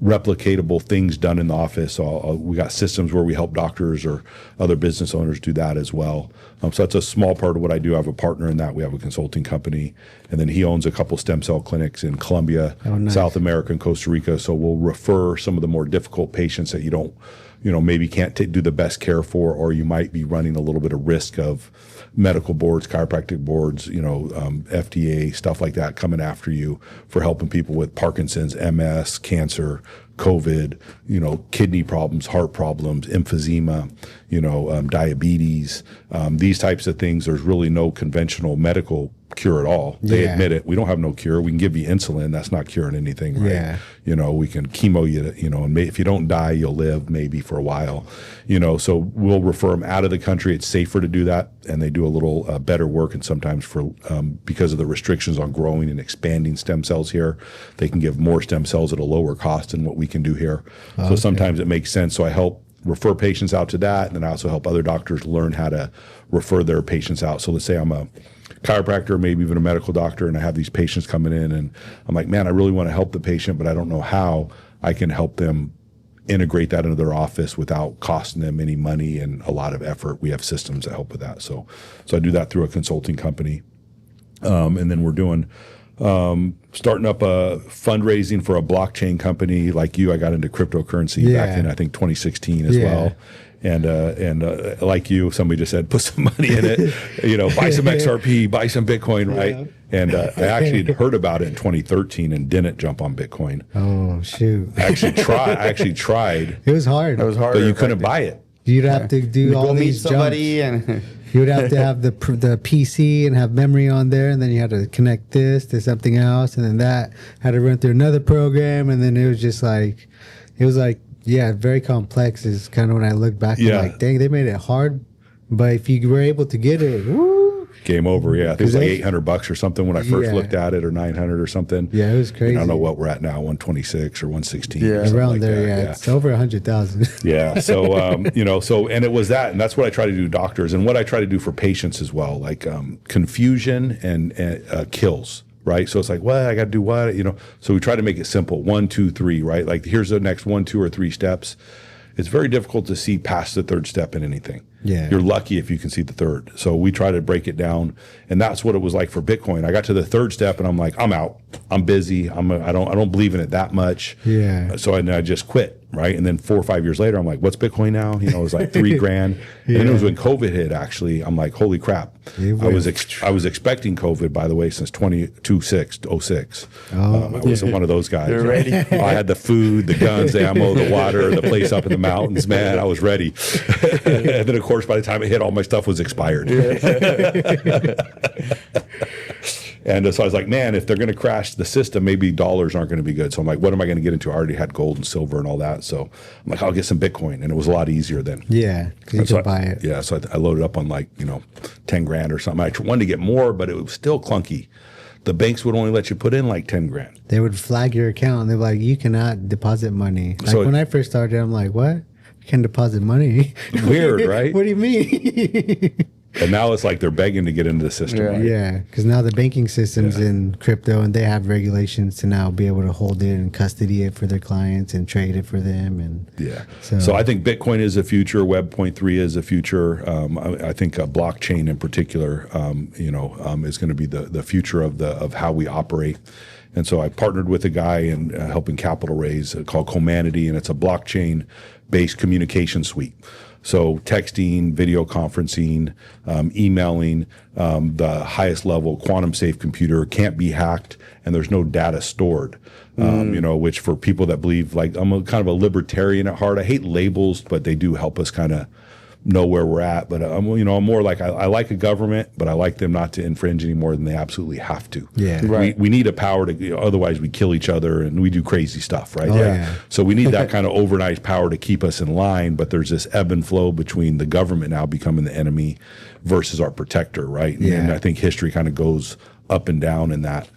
replicatable things done in the office. So we got systems where we help doctors or other business owners do that as well. So that's a small part of what I do. I have a partner in that. We have a consulting company, and then he owns a couple stem cell clinics in Colombia, South America, and Costa Rica. So we'll refer some of the more difficult patients that you don't, maybe can't do the best care for, or you might be running a little bit of risk of medical boards, chiropractic boards, FDA, stuff like that coming after you for helping people with Parkinson's, MS, cancer, COVID, kidney problems, heart problems, emphysema, diabetes, these types of things. There's really no conventional medical cure at all. They admit it. We don't have no cure. We can give you insulin. That's not curing anything, right? We can chemo you, and if you don't die, you'll live maybe for a while, so we'll refer them out of the country. It's safer to do that, and they do a little better work. And sometimes because of the restrictions on growing and expanding stem cells here, they can give more stem cells at a lower cost than what we can do here. So sometimes it makes sense. So I help refer patients out to that, and then I also help other doctors learn how to refer their patients out. So let's say I'm a chiropractor, maybe even a medical doctor, and I have these patients coming in, and I'm like, man, I really want to help the patient, but I don't know how I can help them integrate that into their office without costing them any money and a lot of effort. We have systems that help with that. So I do that through a consulting company. And then we're doing, starting up a fundraising for a blockchain company like you. I got into cryptocurrency back in, I think, 2016 as well. And like you, somebody just said, put some money in it, buy some XRP, buy some Bitcoin, right? Yeah. And I actually had heard about it in 2013 and didn't jump on Bitcoin. Oh, shoot. I actually tried. It was hard. It was hard. But you couldn't buy it. You'd have to do all these somebody jumps. And you would have to have the PC and have memory on there, and then you had to connect this to something else, and then that had to run through another program, and then it was just like, very complex is kind of when I look back and like, dang, they made it hard, but if you were able to get it, woo. Game over, yeah. I think it was like $800 or something when I first looked at it, or $900 or something. Yeah, it was crazy. And I don't know what we're at now, 126 or 116. Yeah, around like there, that. yeah. It's over 100,000. Yeah, so and it was that, and that's what I try to do, doctors, and what I try to do for patients as well, like confusion and kills. Right. So it's like, I got to do what, so we try to make it simple. 1, 2, 3, right? Like here's the next 1, 2, or 3 steps. It's very difficult to see past the third step in anything. Yeah. You're lucky if you can see the third. So we try to break it down. And that's what it was like for Bitcoin. I got to the third step and I'm like, I'm out. I'm busy. I don't believe in it that much. Yeah. So I just quit. Right. And then 4 or 5 years later, I'm like, what's Bitcoin now? It was like $3,000. And then it was when COVID hit, actually. I'm like, holy crap. I was expecting COVID, by the way, since 2006. I was one of those guys. You're ready. I had the food, the guns, the ammo, the water, the place up in the mountains. Man, I was ready. And then, of course, by the time it hit, all my stuff was expired. And so I was like, man, if they're going to crash the system, maybe dollars aren't going to be good. So I'm like, what am I going to get into? I already had gold and silver and all that. So I'm like, I'll get some Bitcoin. And it was a lot easier then. Yeah, because you could buy it. Yeah, so I loaded up on like, $10,000 or something. I wanted to get more, but it was still clunky. The banks would only let you put in like $10,000. They would flag your account. They're like, you cannot deposit money. Like when I first started, I'm like, what? You can deposit money? Weird, right? What do you mean? And now it's like they're begging to get into the system. Yeah. Right? Yeah, because now the banking system's in crypto, and they have regulations to now be able to hold it and custody it for their clients and trade it for them. And Yeah. So I think Bitcoin is the future. Web 0.3 is the future. I think blockchain in particular, is going to be the future of how we operate. And so I partnered with a guy in helping capital raise called Comanity, and it's a blockchain-based communication suite. So texting, video conferencing, emailing, the highest level quantum safe computer can't be hacked, and there's no data stored. Which for people that believe, like I'm kind of a libertarian at heart. I hate labels, but they do help us kind of know where we're at. But I'm more like I like a government, but I like them not to infringe any more than they absolutely have to. Yeah. Right. We need a power to, otherwise we kill each other and we do crazy stuff, right? Oh, yeah. So we need that kind of overnight power to keep us in line. But there's this ebb and flow between the government now becoming the enemy versus our protector, right? Yeah. And I think history kind of goes up and down in that.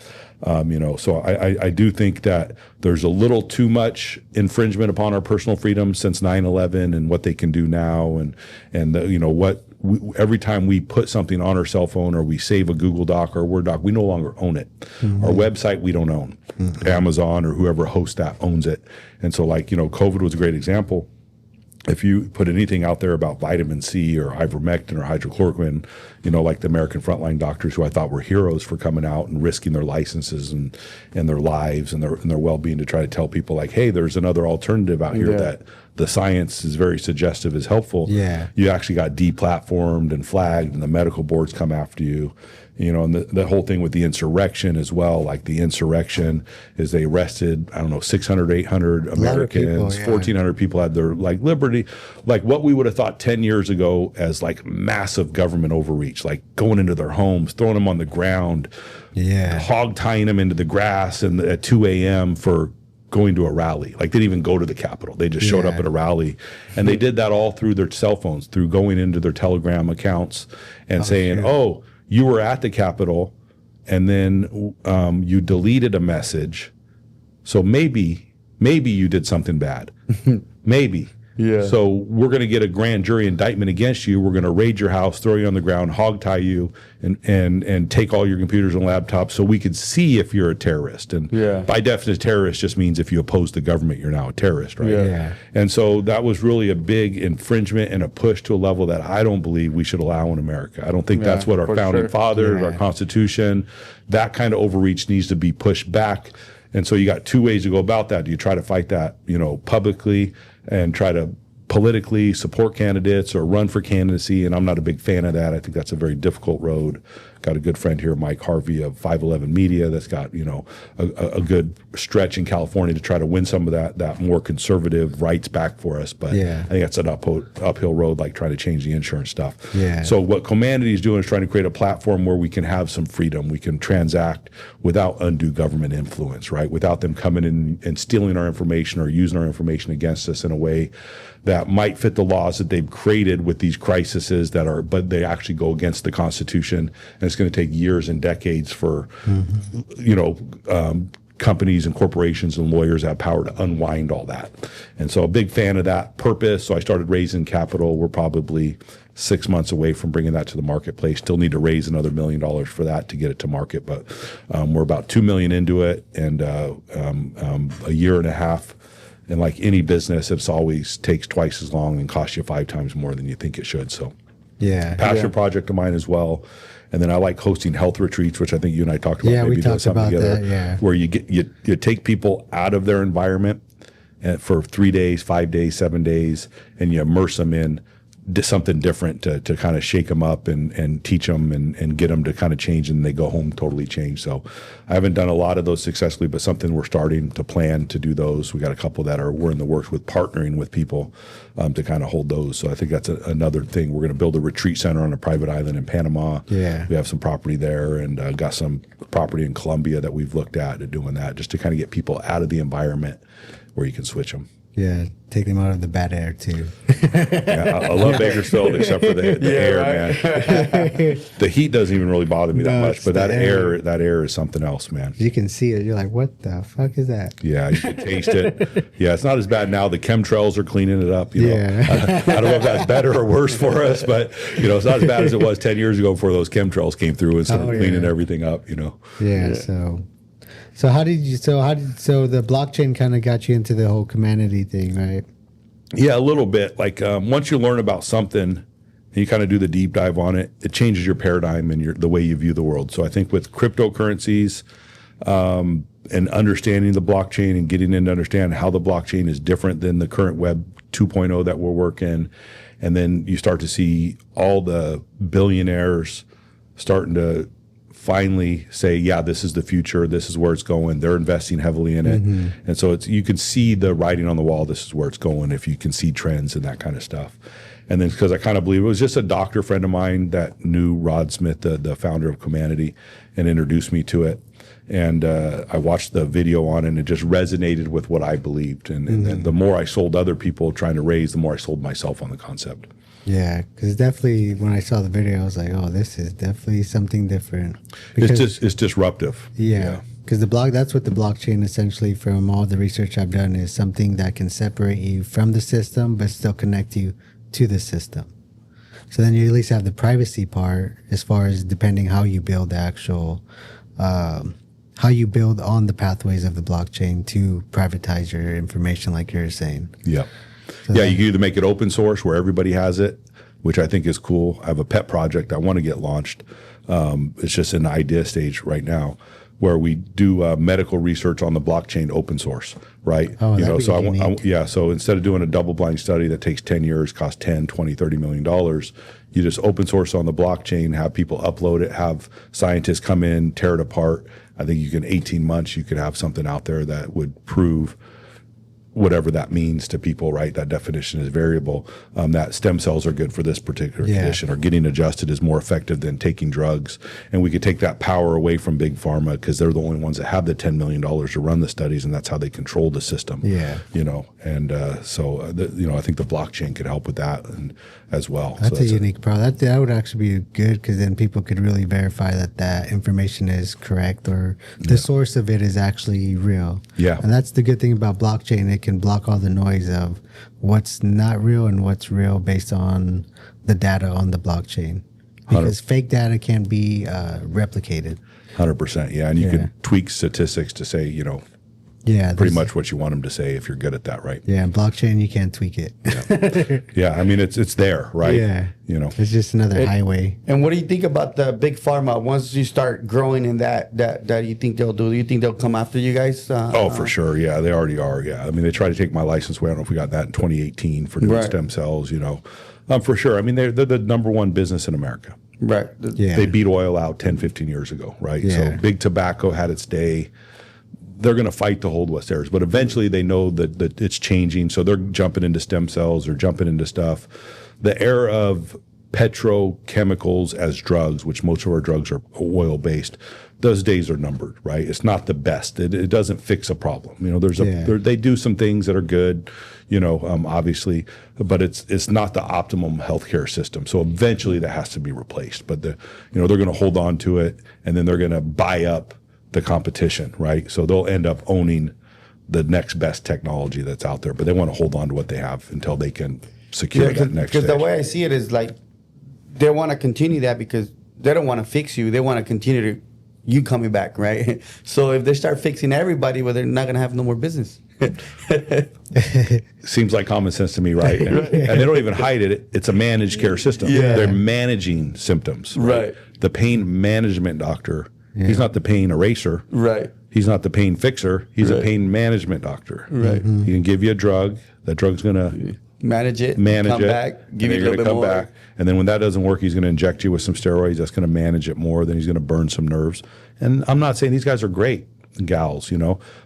So I do think that there's a little too much infringement upon our personal freedom since 9/11 and what they can do now, every time we put something on our cell phone or we save a Google Doc or a Word doc, we no longer own it. Mm-hmm. Our website we don't own. Mm-hmm. Amazon or whoever hosts that owns it. And so COVID was a great example. If you put anything out there about vitamin C or ivermectin or hydrochloroquine, like the American frontline doctors who I thought were heroes for coming out and risking their licenses and their lives and their well-being to try to tell people like, hey, there's another alternative out here that the science is very suggestive is helpful. Yeah. You actually got deplatformed and flagged and the medical boards come after you. And the whole thing with the insurrection as well, like the insurrection is they arrested, 600, 800 Americans, 1,400 people had their liberty, like what we would have thought 10 years ago as like massive government overreach, like going into their homes, throwing them on the ground, hog tying them into the grass and at 2 a.m. for going to a rally. Like they didn't even go to the Capitol. They just showed up at a rally. And they did that all through their cell phones, through going into their Telegram accounts and saying, you were at the Capitol and then you deleted a message. So maybe you did something bad. Maybe. Yeah. So we're going to get a grand jury indictment against you. We're going to raid your house, throw you on the ground, hog tie you, and take all your computers and laptops so we could see if you're a terrorist. And by definition, terrorist just means if you oppose the government, you're now a terrorist, right? Yeah. And so that was really a big infringement and a push to a level that I don't believe we should allow in America. I don't think that's what our founding fathers, our Constitution, that kind of overreach needs to be pushed back. And so you got two ways to go about that. Do you try to fight that, publicly and try to politically support candidates or run for candidacy? And I'm not a big fan of that. I think that's a very difficult road. Got a good friend here, Mike Harvey of 511 Media, that's got, a good stretch in California to try to win some of that more conservative rights back for us. But I think that's an uphill road, like trying to change the insurance stuff. Yeah. So what Comanity is doing is trying to create a platform where we can have some freedom. We can transact without undue government influence, right? Without them coming in and stealing our information or using our information against us in a way that might fit the laws that they've created with these crises but they actually go against the Constitution. And it's going to take years and decades for, companies and corporations and lawyers have power to unwind all that. And so a big fan of that purpose. So I started raising capital. We're probably 6 months away from bringing that to the marketplace. Still need to raise another $1 million for that to get it to market. But we're about $2 million into it and a year and a half. And like any business, it's always takes twice as long and costs you 5 times more than you think it should. So passion project of mine as well. And then I like hosting health retreats, which I think you and I talked about. Yeah, maybe we doing talked something about together, that, where you take people out of their environment for 3 days, 5 days, 7 days, and you immerse them in something different to kind of shake them up and teach them and get them to kind of change, and they go home totally changed. So I haven't done a lot of those successfully, but something we're starting to plan to do those. We got a couple that we're in the works with partnering with people to kind of hold those. So I think that's another thing. We're going to build a retreat center on a private island in Panama. Yeah. We have some property there and got some property in Colombia that we've looked at doing that just to kind of get people out of the environment where you can switch them. Yeah, take them out of the bad air too. Yeah, I love Bakersfield except for the air, man. The heat doesn't even really bother me that No, much, it's but the that air is something else, man. You can see it. You're like, what the fuck is that? Yeah, you can taste it. Yeah, it's not as bad now. The chemtrails are cleaning it up. You know? Yeah. I don't know if that's better or worse for us, but it's not as bad as it was 10 years ago before those chemtrails came through and started cleaning everything up. Yeah. So how did the blockchain kind of got you into the whole humanity thing, right? Yeah, a little bit. Like once you learn about something and you kind of do the deep dive on it, it changes your paradigm and the way you view the world. So I think with cryptocurrencies and understanding the blockchain and getting in to understand how the blockchain is different than the current Web 2.0 that we're working, and then you start to see all the billionaires starting to finally say, yeah, this is the future. This is where it's going. They're investing heavily in it. And so you can see the writing on the wall. This is where it's going if you can see trends and that kind of stuff. And then because I kind of believe it was just a doctor friend of mine that knew Rod Smith, the founder of Humanity, and introduced me to it. And I watched the video on it, and it just resonated with what I believed. And the more I sold other people trying to raise, the more I sold myself on the concept. Yeah, because definitely when I saw the video, I was like, oh, this is definitely something different. It's disruptive. Yeah, because that's what the blockchain essentially, from all the research I've done, is something that can separate you from the system but still connect you to the system. So then you at least have the privacy part, as far as depending how you build the actual, how you build on the pathways of the blockchain to privatize your information, like you're saying. Yeah. So You can either make it open source where everybody has it, which I think is cool. I have a pet project I want to get launched. It's just in the idea stage right now, where we do medical research on the blockchain open source, right? Oh, that'd be unique. So instead of doing a double-blind study that takes 10 years, costs 10, 20, $30 million, you just open source on the blockchain, have people upload it, have scientists come in, tear it apart. I think 18 months, you could have something out there that would prove whatever that means to people, right? That definition is variable. That stem cells are good for this particular condition, or getting adjusted is more effective than taking drugs. And we could take that power away from big pharma, because they're the only ones that have the $10 million to run the studies, and that's how they control the system. Yeah. So I think the blockchain could help with that as well. That's a unique product. That would actually be good, because then people could really verify that information is correct, or the source of it is actually real. Yeah. And that's the good thing about blockchain. It can block all the noise of what's not real and what's real based on the data on the blockchain. Because fake data can be replicated. 100%. Yeah. And you can tweak statistics to say, pretty much what you want them to say if you're good at that, right? Yeah, in blockchain, you can't tweak it. Yeah, I mean, it's there, right? Yeah. It's just another highway. And what do you think about the big pharma? Once you start growing in that you think they'll do? Do you think they'll come after you guys? For sure. Yeah, they already are. Yeah. I mean, they tried to take my license away. I don't know if we got that in 2018 for doing stem cells, for sure. I mean, they're the number one business in America. Right. Yeah. They beat oil out 10, 15 years ago, right? Yeah. So big tobacco had its day. They're going to fight to hold what's theirs, but eventually they know that it's changing, so they're jumping into stem cells or jumping into stuff. The era of petrochemicals as drugs, which most of our drugs are oil-based, those days are numbered, right? It's not the best. It doesn't fix a problem. They do some things that are good, obviously, but it's not the optimum healthcare system. So eventually that has to be replaced. But they're going to hold on to it, and then they're going to buy up the competition, right? So they'll end up owning the next best technology that's out there, but they want to hold on to what they have until they can secure that next stage. Because the way I see it is like they want to continue that because they don't want to fix you. They want to continue you coming back, right? So if they start fixing everybody, well, they're not going to have no more business. Seems like common sense to me, right? And they don't even hide it. It's a managed care system. Yeah. They're managing symptoms. Right. The pain management doctor, he's not the pain eraser. Right. He's not the pain fixer. He's a pain management doctor. Right. He can give you a drug. That drug's going to manage it, come back, give you a little bit more. Back. And then when that doesn't work, he's going to inject you with some steroids. That's going to manage it more. Then he's going to burn some nerves. And I'm not saying these guys are great gals,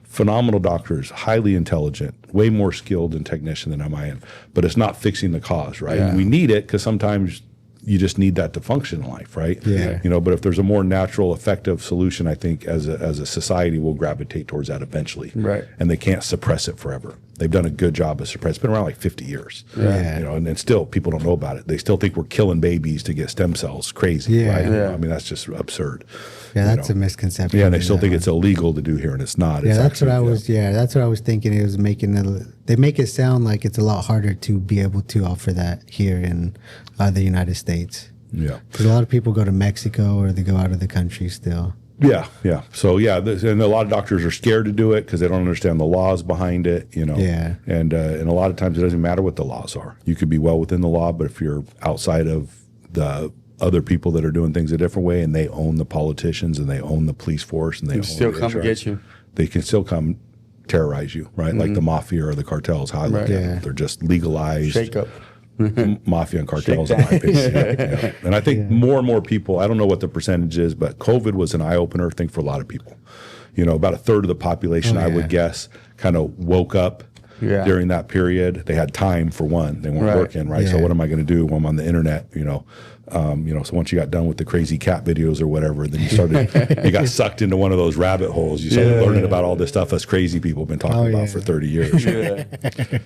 phenomenal doctors, highly intelligent, way more skilled and technician than I am. But it's not fixing the cause, right? Yeah. We need it because sometimes you just need that to function in life, right? Yeah. You know, but if there's a more natural, effective solution, I think as a society we'll gravitate towards that eventually. Right. And they can't suppress it forever. They've done a good job of suppressing. It's been around like 50 years. Yeah. You know, and still people don't know about it. They still think we're killing babies to get stem cells. Crazy, Yeah. right? Yeah. I mean, that's just absurd. Yeah, You that's know? a misconception. Yeah, and they still that think one. it's illegal to do here, and it's not. Yeah, It's that's what I actually- was. Yeah, that's what I was thinking. It was they make it sound like it's a lot harder to be able to offer that here in the United States. Yeah. Because a lot of people go to Mexico or they go out of the country still. Yeah, yeah. So yeah, and a lot of doctors are scared to do it because they don't understand the laws behind it. You know. Yeah. And a lot of times it doesn't matter what the laws are. You could be well within the law, but if you're outside of the other people that are doing things a different way, and they own the politicians and they own the police force and they own still the come and insurance, get you. they can still come terrorize you, right? Like the mafia or the cartels. How I look at Yeah. them. They're just legalized. Shake up. Mafia and cartels, in my opinion. Yeah. And I think more and more people, I don't know what the percentage is, but COVID was an eye opener, I think, for a lot of people. You know, about a third of the population, I would guess, kind of woke up during that period. They had time for one. They weren't working, right? So Yeah. what am I going to do when I'm on the internet? So once you got done with the crazy cat videos or whatever, then you got sucked into one of those rabbit holes. You started learning about all this stuff us crazy people have been talking about for 30 years.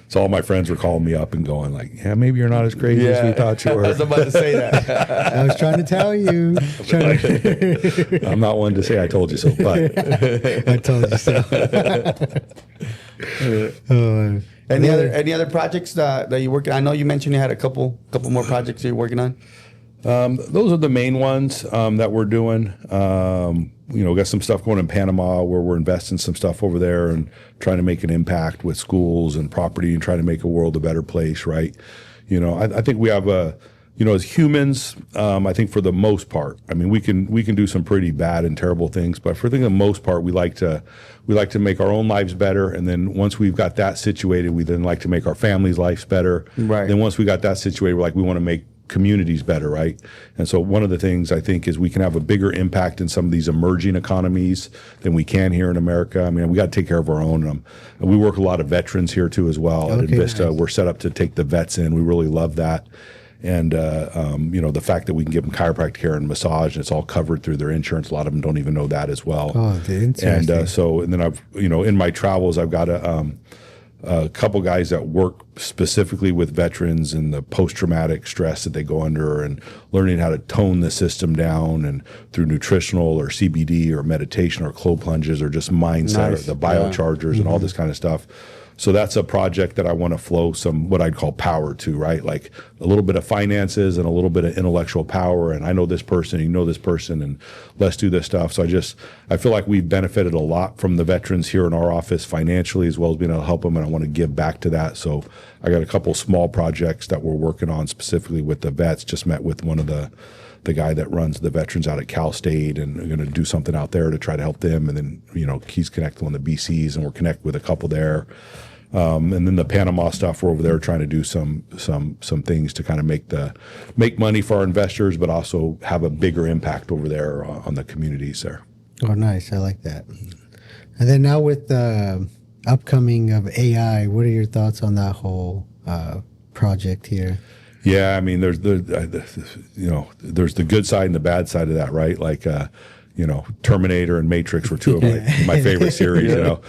So all my friends were calling me up and going like, yeah, maybe you're not as crazy as we thought you were. I was about to say that. I was trying to tell you. I'm not one to say I told you so, but I told you so. Any other projects that you're working? I know you mentioned you had a couple more projects you're working on. those are the main ones that we're doing. Got some stuff going in Panama where we're investing some stuff over there and trying to make an impact with schools and property and trying to make a world a better place, right? I think we have as humans, I think for the most part, I mean, we can do some pretty bad and terrible things, but for the most part, we like to make our own lives better. And then once we've got that situated, we then like to make our families' lives better. Right. Then once we got that situated, we want to make communities better, right? And so one of the things I think is we can have a bigger impact in some of these emerging economies than we can here in America. I mean, we got to take care of our own. And we work with a lot of veterans here too as well. At Invista, nice. We're set up to take the vets in. We really love that. And, the fact that we can give them chiropractic care and massage, and it's all covered through their insurance. A lot of them don't even know that as well. Oh, interesting. And then I've, in my travels, I've got a couple guys that work specifically with veterans and the post-traumatic stress that they go under and learning how to tone the system down and through nutritional or CBD or meditation or cold plunges or just mindset or the biochargers and all this kind of stuff. So that's a project that I want to flow some what I'd call power to, right? Like a little bit of finances and a little bit of intellectual power. And I know this person, you know this person, and let's do this stuff. So I feel like we've benefited a lot from the veterans here in our office financially, as well as being able to help them. And I want to give back to that. So I got a couple small projects that we're working on specifically with the vets. Just met with one of the guy that runs the veterans out at Cal State, and we're going to do something out there to try to help them. And then, he's connected on the BCs, and we're connected with a couple there. And then the Panama stuff, we're over there trying to do some things to kind of make money for our investors, but also have a bigger impact over there on the communities there. Oh, nice. I like that. And then now with the upcoming of AI, what are your thoughts on that whole project here? Yeah, I mean, there's the good side and the bad side of that, right? Like, Terminator and Matrix were two of my favorite series. So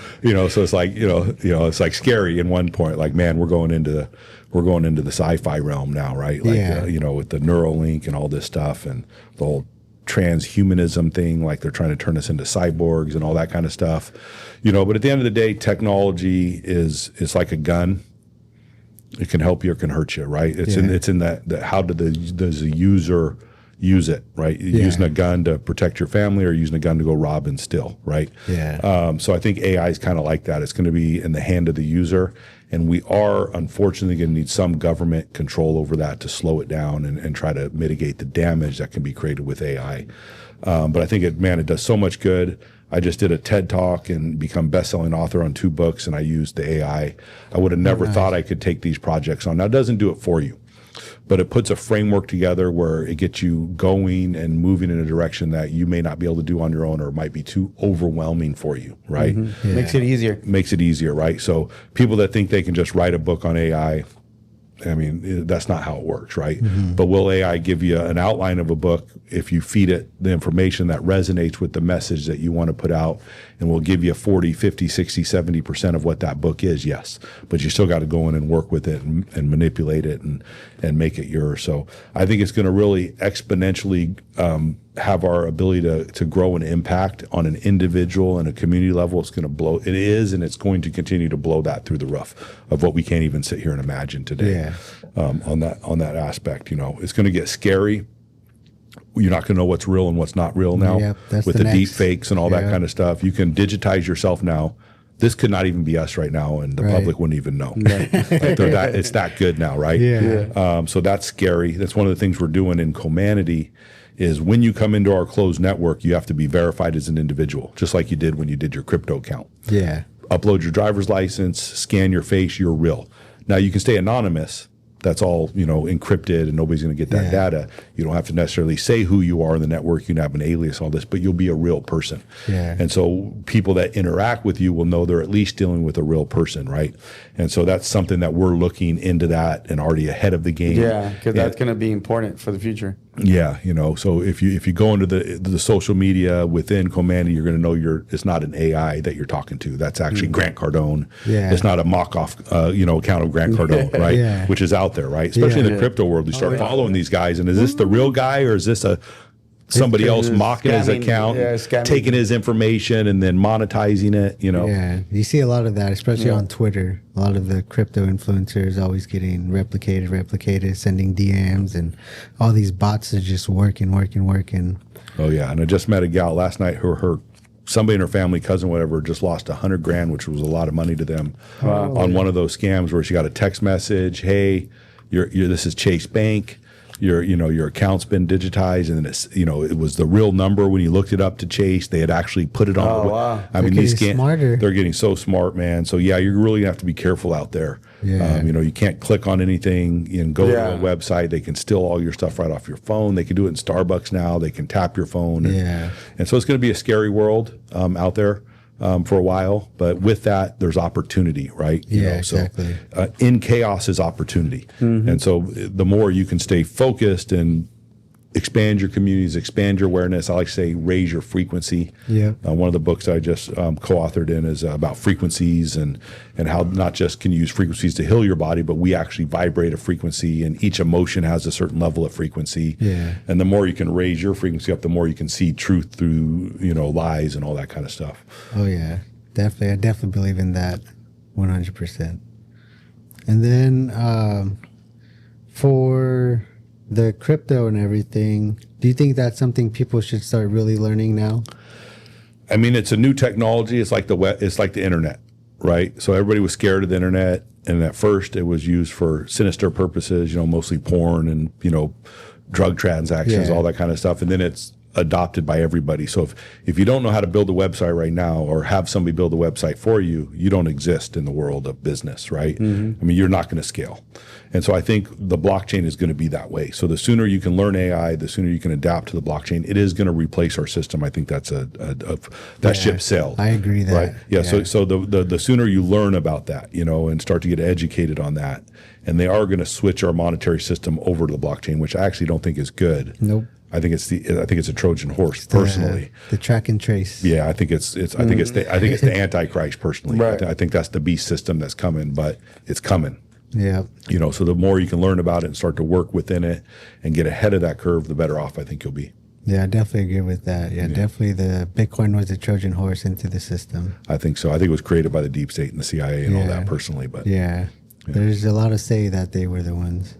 it's like it's like scary in one point. Like, man, we're going into the sci-fi realm now, right? Like, with the Neuralink and all this stuff and the whole transhumanism thing. Like, they're trying to turn us into cyborgs and all that kind of stuff. But at the end of the day, technology it's like a gun. It can help you or can hurt you, right? It's in that how does the user use it, right? Using a gun to protect your family or using a gun to go rob and steal, right? Yeah. So I think AI is kind of like that. It's going to be in the hand of the user, and we are unfortunately going to need some government control over that to slow it down and try to mitigate the damage that can be created with AI. But I think it does so much good. I just did a TED Talk and become best-selling author on 2 books, and I used the AI. I would have never thought I could take these projects on. Now, it doesn't do it for you, but it puts a framework together where it gets you going and moving in a direction that you may not be able to do on your own, or it might be too overwhelming for you, right? Mm-hmm. Yeah. Makes it easier. Makes it easier, right? So people that think they can just write a book on AI, I mean, that's not how it works, right? But will AI give you an outline of a book if you feed it the information that resonates with the message that you want to put out, and will give you 40, 50, 60, 70% of what that book is? Yes. But you still got to go in and work with it and manipulate it and make it yours. So I think it's going to really exponentially have our ability to grow and impact on an individual and a community level. It's going to blow. It is, and it's going to continue to blow that through the roof of what we can't even sit here and imagine today. On that aspect, it's going to get scary. You're not going to know what's real and what's not real now with the deep fakes and all that kind of stuff. You can digitize yourself now. This could not even be us right now, and the public wouldn't even know. It's that good now, right? So that's scary. That's one of the things we're doing in Comanity. Is when you come into our closed network, you have to be verified as an individual, just like you did when you did your crypto account. Upload your driver's license, scan your face, you're real. Now you can stay anonymous. That's all, encrypted, and nobody's going to get that data. You don't have to necessarily say who you are in the network. You can have an alias, all this, but you'll be a real person. And so people that interact with you will know they're at least dealing with a real person, right? And so that's something that we're looking into that and already ahead of the game. Because that's going to be important for the future. So if you go into the social media within Comanity, you're going to know it's not an AI that you're talking to. That's actually Grant Cardone. It's not a mock-off, account of Grant Cardone, right? Which is out there, right? Especially in the crypto world, you start following these guys, and is this the real guy, or is this somebody else mocking his account, taking his information and then monetizing it? You see a lot of that, especially on Twitter. A lot of the crypto influencers always getting replicated, sending DMs, and all these bots are just working. Oh yeah, and I just met a gal last night who somebody in her family, cousin, whatever, just lost $100,000, which was a lot of money to them, on one of those scams where she got a text message, "Hey, this is Chase Bank. Your account's been digitized," and then it was the real number. When you looked it up to Chase, they had actually put it on. I mean, these scams, they're getting so smart, man. So yeah, you really have to be careful out there. You can't click on anything and go to a website. They can steal all your stuff right off your phone. They can do it in Starbucks now. They can tap your phone. And so it's going to be a scary world out there. For a while, but with that, there's opportunity, right? Exactly. So in chaos is opportunity, and so the more you can stay focused and expand your communities, expand your awareness. I like to say raise your frequency. One of the books I just co-authored in is about frequencies and how not just can you use frequencies to heal your body, but we actually vibrate a frequency, and each emotion has a certain level of frequency. And the more you can raise your frequency up, the more you can see truth through lies and all that kind of stuff. Oh yeah, definitely. I definitely believe in that 100%. And then for the crypto and everything, do you think that's something people should start really learning now? I mean, it's a new technology. It's like the web. It's like the internet, right? So everybody was scared of the internet, and at first it was used for sinister purposes. Mostly porn and drug transactions, all that kind of stuff. And then it's adopted by everybody. So if you don't know how to build a website right now, or have somebody build a website for you, you don't exist in the world of business, right? I mean, you're not going to scale. And so I think the blockchain is going to be that way. So the sooner you can learn AI, the sooner you can adapt to the blockchain. It is going to replace our system. I think that's that ship sailed. I agree that. Right? Yeah. So the sooner you learn about that, and start to get educated on that, and they are going to switch our monetary system over to the blockchain, which I actually don't think is good. Nope. I think it's a Trojan horse personally. The track and trace. Yeah, I think it's the Antichrist personally. Right. I think that's the beast system that's coming, but it's coming. Yeah. So the more you can learn about it and start to work within it and get ahead of that curve, the better off I think you'll be. Yeah, I definitely agree with that. Yeah, definitely the Bitcoin was the Trojan horse into the system. I think so. I think it was created by the deep state and the CIA and all that personally. But there's a lot of say that they were the ones.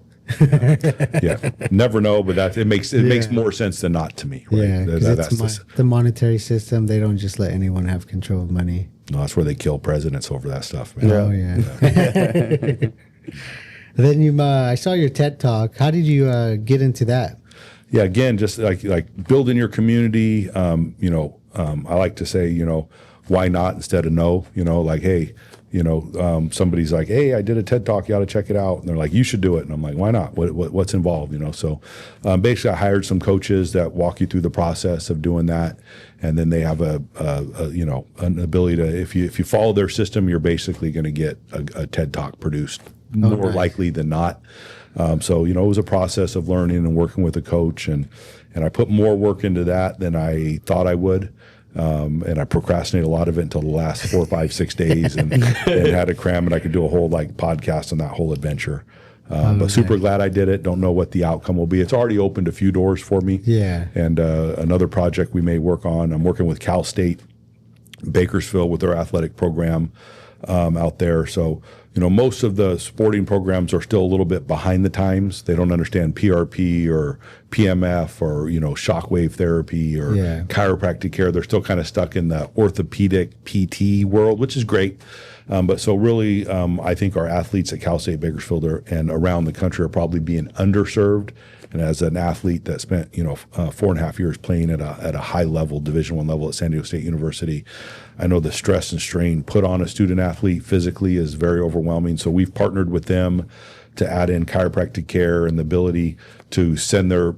Never know, but it makes more sense than not to me. Right? Yeah, because the monetary system. They don't just let anyone have control of money. No, that's where they kill presidents over that stuff, man. Oh yeah. Then I saw your TED Talk. How did you get into that? Yeah, again, just like building your community. I like to say, why not instead of no? Like, hey, somebody's like, hey, I did a TED Talk, you ought to check it out. And they're like, you should do it. And I'm like, why not? What's involved? So basically I hired some coaches that walk you through the process of doing that. And then they have an ability to, if you follow their system, you're basically going to get a TED Talk produced more nice. likely than not. So, it was a process of learning and working with a coach, and I put more work into that than I thought I would. And I procrastinated a lot of it until the last 4, 5, 6 days, and had to cram it. I could do a whole podcast on that whole adventure. But super glad I did it. Don't know what the outcome will be. It's already opened a few doors for me. Yeah. And another project we may work on. I'm working with Cal State Bakersfield with their athletic program out there. So, most of the sporting programs are still a little bit behind the times. They don't understand PRP or PMF or, shockwave therapy or chiropractic care. They're still kind of stuck in the orthopedic PT world, which is great. But so really, I think our athletes at Cal State Bakersfield and around the country are probably being underserved. And as an athlete that spent 4.5 years playing at a high level, Division I level at San Diego State University, I know the stress and strain put on a student athlete physically is very overwhelming. So we've partnered with them to add in chiropractic care and the ability to send their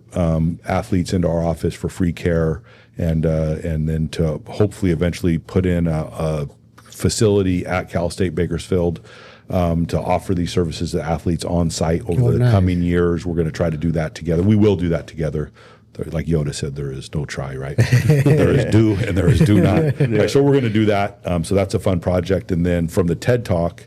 athletes into our office for free care, and then to hopefully eventually put in a facility at Cal State Bakersfield to offer these services to athletes on site over the coming years. We're going to try to do that together. We will do that together. Like Yoda said, there is no try, right? There is do and there is do not. Right, so we're going to do that. So that's a fun project. And then from the TED Talk,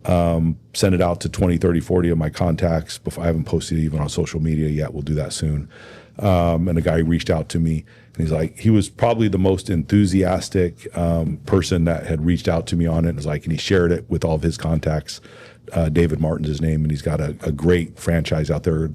send it out to 20, 30, 40 of my contacts. Before I haven't posted it even on social media yet. We'll do that soon. And a guy reached out to me, and he's like, he was probably the most enthusiastic person that had reached out to me on it. And he shared it with all of his contacts. David Martin's his name, and he's got a great franchise out there,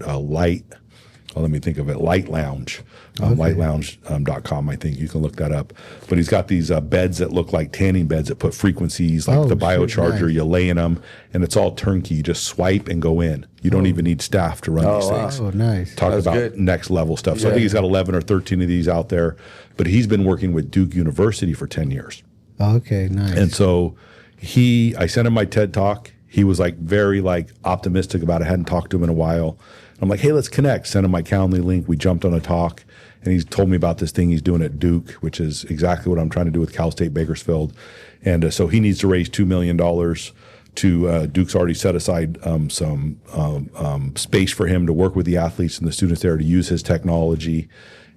let me think of it, Light Lounge, lightlounge.com. I think you can look that up. But he's got these beds that look like tanning beds that put frequencies, like the biocharger. Nice. You lay in them, and it's all turnkey. You just swipe and go in. You don't even need staff to run these things. Oh, nice. Talk about good. Next level stuff. So I think he's got 11 or 13 of these out there. But he's been working with Duke University for 10 years. Okay, nice. And so I sent him my TED Talk. He was very optimistic about it. I hadn't talked to him in a while. I'm like, hey, let's connect. Send him my Calendly link. We jumped on a talk, and he's told me about this thing he's doing at Duke, which is exactly what I'm trying to do with Cal State Bakersfield. And so he needs to raise $2 million to Duke's already set aside some space for him to work with the athletes and the students there to use his technology.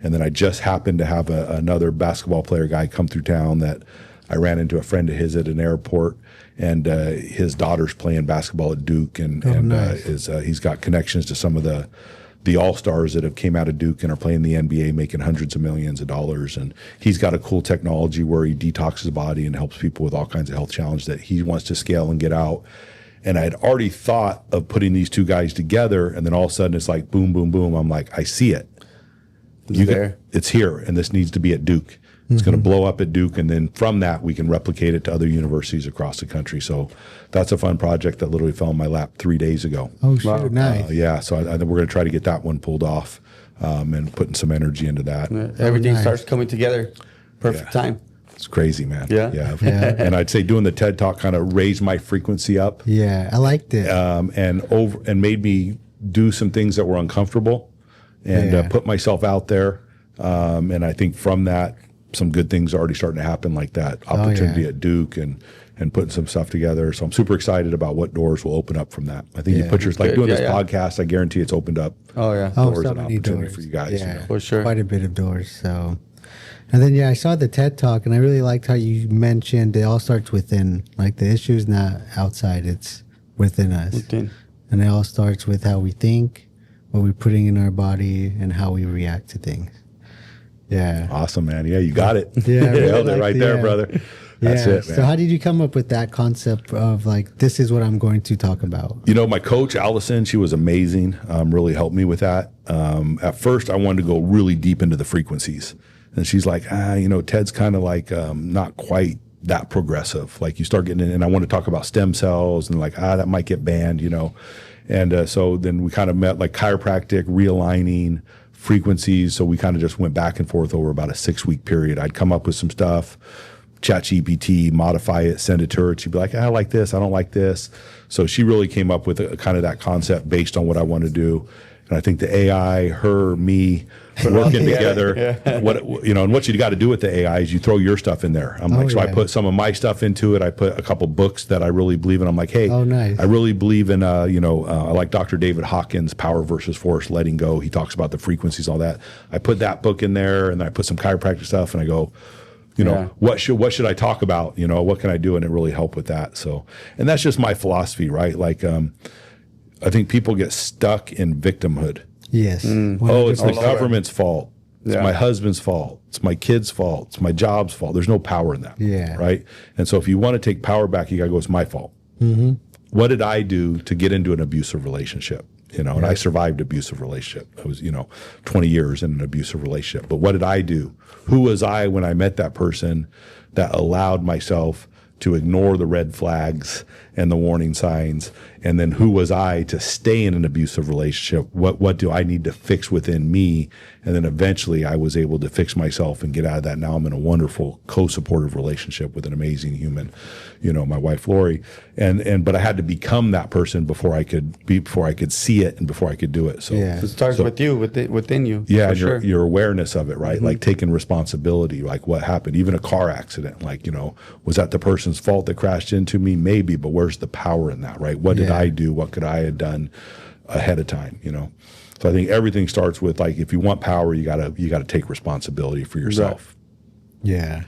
And then I just happened to have another basketball player guy come through town that I ran into a friend of his at an airport, and his daughter's playing basketball at Duke, and nice. He's got connections to some of the all-stars that have came out of Duke and are playing the NBA, making hundreds of millions of dollars. And he's got a cool technology where he detoxes his body and helps people with all kinds of health challenges that he wants to scale and get out. And I had already thought of putting these two guys together, and then all of a sudden it's like boom, boom, boom. I'm like, I see it. It's here, and this needs to be at Duke. It's going to blow up at Duke, and then from that, we can replicate it to other universities across the country. So that's a fun project that literally fell in my lap 3 days ago. Oh, sure. Wow. Nice. So I think we're going to try to get that one pulled off and putting some energy into that. Everything starts coming together. Perfect time. It's crazy, man. Yeah. And I'd say doing the TED Talk kind of raised my frequency up. Yeah, I liked it. And made me do some things that were uncomfortable and put myself out there. And I think from that, some good things are already starting to happen, like that opportunity at Duke and putting some stuff together. So I'm super excited about what doors will open up from that. I think you put doing this podcast, I guarantee it's opened up doors and opportunity for you guys. Yeah, for sure. Quite a bit of doors. So, and then, I saw the TED Talk, and I really liked how you mentioned it all starts within. Like, the issue's not outside, it's within us. And it all starts with how we think, what we're putting in our body, and how we react to things. Yeah. Awesome, man. Yeah, you got it. Yeah, really nailed it right there, brother. That's it, man. So how did you come up with that concept of this is what I'm going to talk about? My coach, Allison, she was amazing. Really helped me with that. At first, I wanted to go really deep into the frequencies. And she's like, Ted's kind of not quite that progressive. Like, you start getting in, and I want to talk about stem cells, and that might get banned, And so then we kind of met chiropractic, realigning, frequencies. So we kind of just went back and forth over about a 6-week period. I'd come up with some stuff, ChatGPT, modify it, send it to her. She'd be like, I like this, I don't like this. So she really came up with kind of that concept based on what I want to do. And I think the AI, her, me, working together. What and what you got to do with the AI is you throw your stuff in there. I'm like, so I put some of my stuff into it. I put a couple books that I really believe in. I'm like, hey, nice. I really believe in I like Dr. David Hawkins' Power versus Force, Letting Go. He talks about the frequencies, all that. I put that book in there, and then I put some chiropractic stuff, and I go, what should I talk about? What can I do? And it really helped with that. So, and that's just my philosophy, right? Like, I think people get stuck in victimhood. Yes. Oh, it's the government's fault. It's my husband's fault. It's my kid's fault. It's my job's fault. There's no power in that. Yeah. Right. And so if you want to take power back, you got to go, it's my fault. Mm-hmm. What did I do to get into an abusive relationship? And I survived abusive relationship. I was, 20 years in an abusive relationship. But what did I do? Who was I when I met that person that allowed myself to ignore the red flags and the warning signs? And then who was I to stay in an abusive relationship? What do I need to fix within me? And then eventually I was able to fix myself and get out of that. Now I'm in a wonderful co-supportive relationship with an amazing human, my wife Lori. But I had to become that person before I could see it and before I could do it. So it starts with you, within you. Yeah, and your awareness of it, right? Mm-hmm. Like taking responsibility, like what happened, even a car accident, like, was that the person's fault that crashed into me? Maybe, but where's the power in that, right? What did I do? What could I have done ahead of time? So I think everything starts with, like, if you want power, you gotta take responsibility for yourself. Right. Yeah,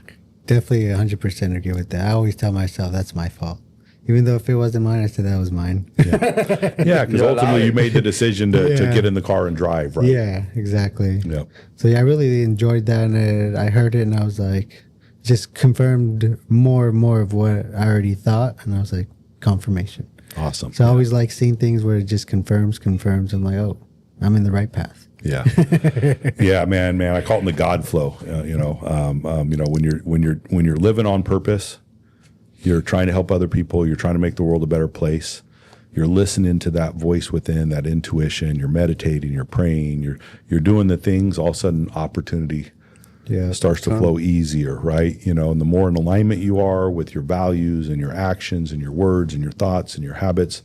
definitely 100% agree with that. I always tell myself that's my fault. Even though if it wasn't mine, I said that was mine. Yeah, because ultimately you made the decision to get in the car and drive, right? Yeah, exactly. Yeah. So I really enjoyed that, and I heard it, and I was like, just confirmed more and more of what I already thought, and I was like, confirmation. Awesome. So I always like seeing things where it just confirms. I'm like, oh, I'm in the right path. Yeah. Yeah, man. I call it the God flow. When you're living on purpose, you're trying to help other people. You're trying to make the world a better place. You're listening to that voice within, that intuition. You're meditating. You're praying. You're doing the things. All of a sudden, opportunity starts to flow easier, right? And the more in alignment you are with your values and your actions and your words and your thoughts and your habits,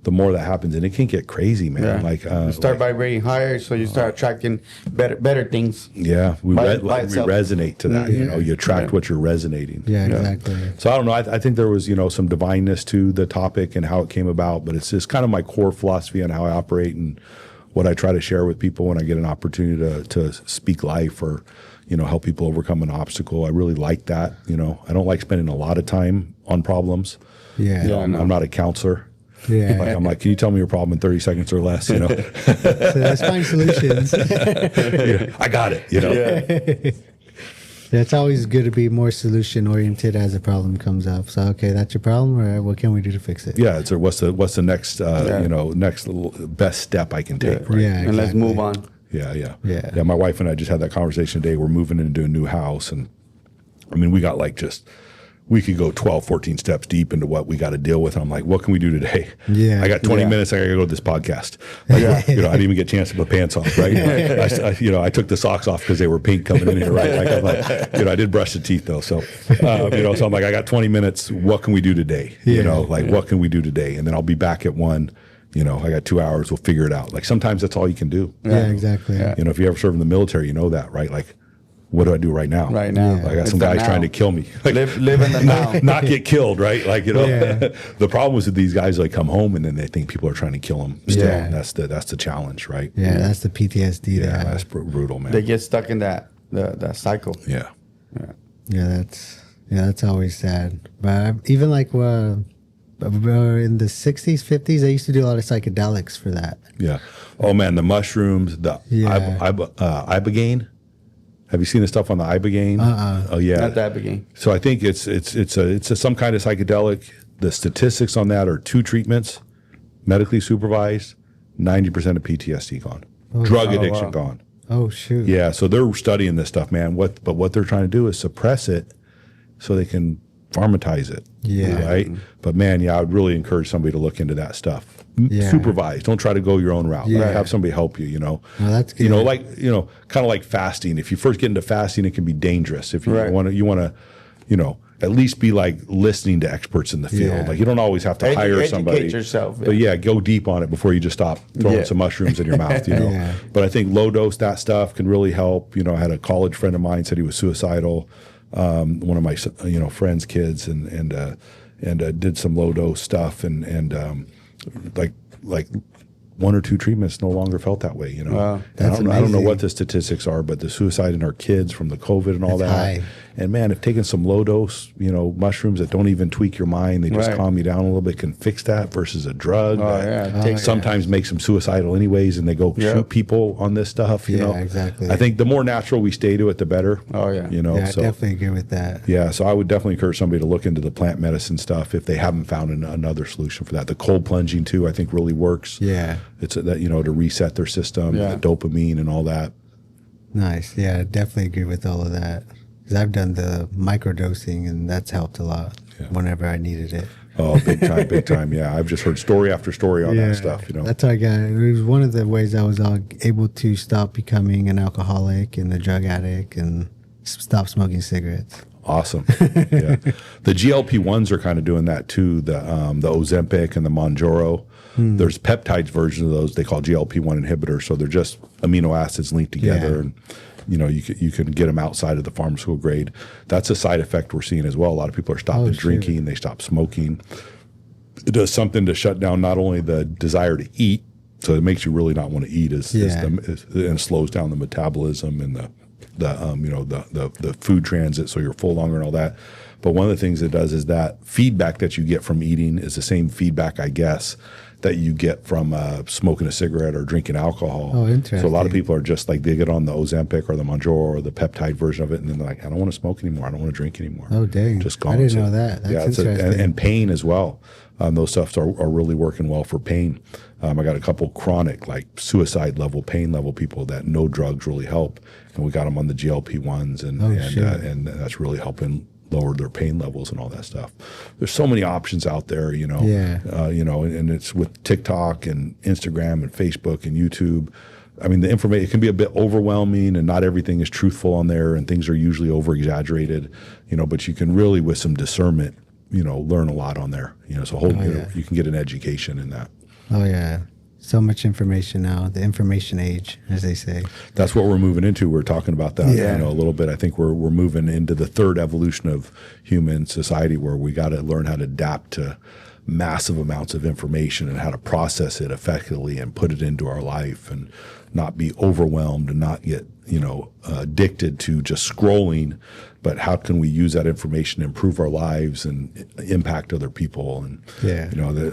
the more that happens, and it can get crazy, man. Yeah. Like you start vibrating higher, so you start attracting better things. Yeah, we resonate to that. You attract what you're resonating. Yeah, exactly. So I don't know. I think there was some divineness to the topic and how it came about, but it's just kind of my core philosophy on how I operate and what I try to share with people when I get an opportunity to speak life or help people overcome an obstacle. I really like that. I don't like spending a lot of time on problems. Yeah, I'm not a counselor. Yeah. I'm like, can you tell me your problem in 30 seconds or less? So let's find solutions. I got it. Yeah, it's always good to be more solution oriented as a problem comes up. So, okay, that's your problem, or what can we do to fix it? Yeah. So what's the next next little best step I can take? Right? Yeah, exactly. And let's move on. Yeah. My wife and I just had that conversation today. We're moving into a new house, and we got we could go 12, 14 steps deep into what we got to deal with. And I'm like, what can we do today? Yeah. I got 20 minutes. I got to go to this podcast. I didn't even get a chance to put pants on, right? I took the socks off because they were pink coming in here, right? I did brush the teeth though. So, so I'm like, I got 20 minutes. What can we do today? What can we do today? And then I'll be back at 1. I got 2 hours. We'll figure it out. Like sometimes that's all you can do. Yeah, exactly. Yeah. If you ever serve in the military, you know that, right? Like, what do I do right now? Right now. I got some guys trying to kill me. Like, live in the now. Not get killed, right? The problem is that these guys come home and then they think people are trying to kill them. Still, that's the challenge, right? Yeah, that's the PTSD. Yeah, that's brutal, man. They get stuck in that cycle. Yeah. That's always sad. But even in the 60s, 50s, I used to do a lot of psychedelics for that. Yeah. Oh man, the mushrooms, the ibogaine. Have you seen the stuff on the ibogaine? Oh yeah, not the ibogaine. So I think it's some kind of psychedelic. The statistics on that are 2 treatments, medically supervised, 90% of PTSD gone, drug addiction gone. Oh shoot. Yeah, so they're studying this stuff, man. But what they're trying to do is suppress it so they can pharmatize it. Yeah. Right. But man, I would really encourage somebody to look into that stuff. Supervise. Don't try to go your own route. Yeah. Have somebody help you. Well, that's good. Kind of like fasting. If you first get into fasting, it can be dangerous. If you want to, at least be like listening to experts in the field. Yeah. Like you don't always have to hire somebody. Educate yourself. But yeah, go deep on it before you just stop throwing some mushrooms in your mouth, you know. Yeah. But I think low dose that stuff can really help. You know, I had a college friend of mine said he was suicidal. One of my friends' kids and did some low dose stuff and like 1 or 2 treatments no longer felt that way, you know. Wow. That's I don't know amazing. what the statistics are, but the suicide in our kids from the COVID and all It's that. high. And man, if taking some low dose, mushrooms that don't even tweak your mind, they just Right. calm you down a little bit, can fix that versus a drug Oh, that yeah. sometimes makes them suicidal anyways, and they go shoot people on this stuff, you Yeah, know. exactly. I think the more natural we stay to it, the better. Oh, yeah. You know, Yeah, I so definitely agree with that. yeah, so I would definitely encourage somebody to look into the plant medicine stuff if they haven't found another solution for that. The cold plunging too, I think really works. Yeah. It's that, to reset their system, Yeah. the dopamine and all that. Nice. Yeah, I definitely agree with all of that. Because I've done the microdosing, and that's helped a lot whenever I needed it. Oh, big time, big time. Yeah, I've just heard story after story on that stuff, That's how I got it. It was one of the ways I was able to stop becoming an alcoholic and a drug addict and stop smoking cigarettes. Awesome. Yeah. The GLP-1s are kind of doing that too, the Ozempic and the Mounjaro. There's peptides version of those they call GLP-1 inhibitors. So they're just amino acids linked together and you can get them outside of the pharmaceutical grade. That's a side effect we're seeing as well. A lot of people are stopping drinking, they stop smoking. It does something to shut down not only the desire to eat, so it makes you really not want to eat, and slows down the metabolism and the food transit, so you're full longer and all that. But one of the things it does is that feedback that you get from eating is the same feedback, I guess, that you get from smoking a cigarette or drinking alcohol. Oh, interesting. So a lot of people are just like, they get on the Ozempic or the Mounjaro or the peptide version of it, and then they're like, I don't want to smoke anymore. I don't want to drink anymore. Oh, dang. Just gone. I didn't know that. That's interesting. And pain as well. Those stuffs are really working well for pain. I got a couple chronic, like suicide level, pain level people that no drugs really help, and we got them on the GLP-1s, and that's really helping lower their pain levels and all that stuff. There's so many options out there, and it's with TikTok and Instagram and Facebook and YouTube. I mean, the information, it can be a bit overwhelming, and not everything is truthful on there, and things are usually over exaggerated, but you can really, with some discernment, learn a lot on there, so you can get an education in that. Oh, yeah. So much information now, the information age, as they say. That's what we're moving into. We're talking about that a little bit. I think we're moving into the third evolution of human society, where we got to learn how to adapt to massive amounts of information and how to process it effectively and put it into our life and not be overwhelmed and not get addicted to just scrolling, but how can we use that information to improve our lives and impact other people? And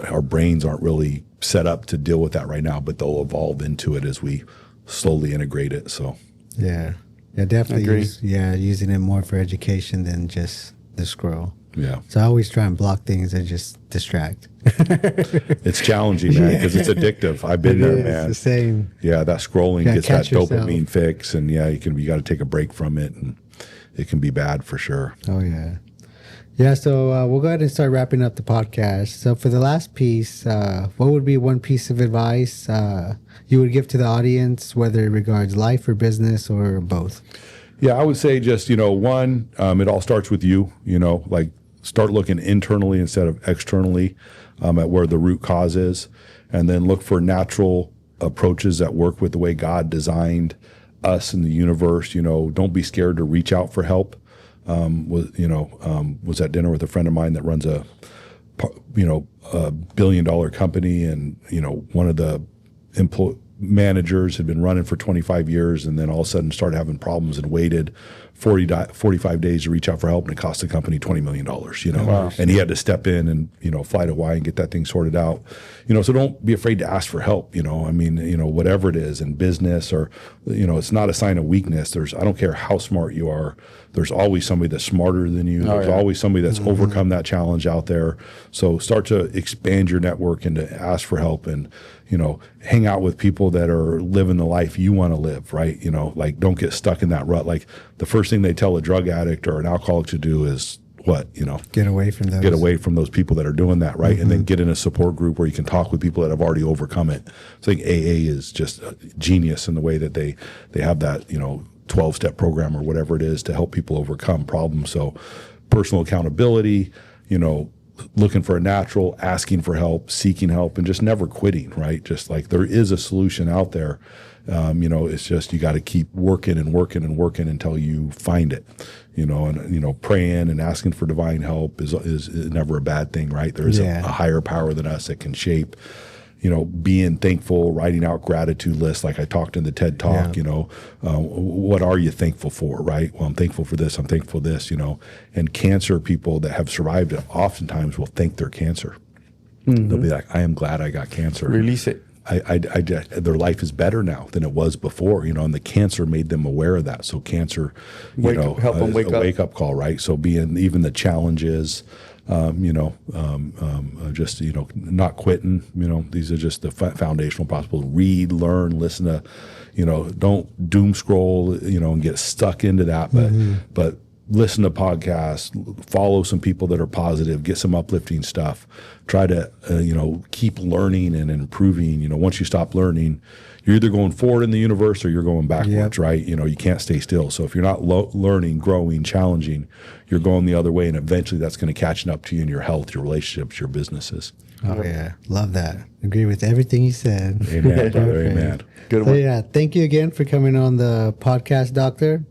our brains aren't really set up to deal with that right now, but they'll evolve into it as we slowly integrate it. So definitely using it more for education than just the scroll. Yeah. So I always try and block things that just distract. It's challenging, man, because it's addictive. I've been there, man. It's the same. Yeah, that scrolling gets that catch yourself. dopamine fix, and you got to take a break from it, and it can be bad for sure. Oh, yeah. Yeah, so we'll go ahead and start wrapping up the podcast. So for the last piece, what would be one piece of advice you would give to the audience, whether it regards life or business or both? Yeah, I would say just, one, it all starts with you, like start looking internally instead of externally at where the root cause is, and then look for natural approaches that work with the way God designed us in the universe. Don't be scared to reach out for help. Was at dinner with a friend of mine that runs a $1 billion company, and one of the managers had been running for 25 years, and then all of a sudden started having problems and waited 45 days to reach out for help, and it cost the company $20 million. Wow. And he had to step in and fly to Hawaii and get that thing sorted out. So don't be afraid to ask for help. Whatever it is in business, or it's not a sign of weakness. I don't care how smart you are. There's always somebody that's smarter than you. There's always somebody that's overcome that challenge out there. So start to expand your network and to ask for help, and hang out with people that are living the life you want to live, right? Like don't get stuck in that rut. Like the first thing they tell a drug addict or an alcoholic to do is what, get away from those. Get away from those people that are doing that, right? And then get in a support group where you can talk with people that have already overcome it. So I think AA is just genius in the way that they have that, 12-step program or whatever it is to help people overcome problems. So personal accountability, looking for a natural, asking for help, seeking help, and just never quitting, right? Just like there is a solution out there. It's just you got to keep working and working and working until you find it, and praying and asking for divine help is never a bad thing, right? There is a higher power than us that can shape, being thankful, writing out gratitude lists like I talked in the TED Talk, what are you thankful for, right? Well, I'm thankful for this, I'm thankful for this, and cancer people that have survived it oftentimes will thank their cancer. Mm-hmm. They'll be like, I am glad I got cancer. Release it. Their life is better now than it was before, and the cancer made them aware of that. So cancer, help them wake up. Wake up call, right? So being even the challenges, just not quitting. These are just the foundational principles. Read, learn, listen to, don't doom scroll, and get stuck into that, but listen to podcasts, follow some people that are positive, get some uplifting stuff, try to, keep learning and improving. Once you stop learning, you're either going forward in the universe or you're going backwards, right? You can't stay still. So if you're not learning, growing, challenging, you're going the other way. And eventually that's going to catch up to you in your health, your relationships, your businesses. Oh, yeah. Love that. Agree with everything you said. Amen, brother. Amen. Good one. So, yeah, thank you again for coming on the podcast, Doctor.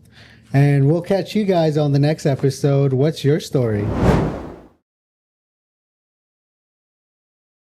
And we'll catch you guys on the next episode. What's your story?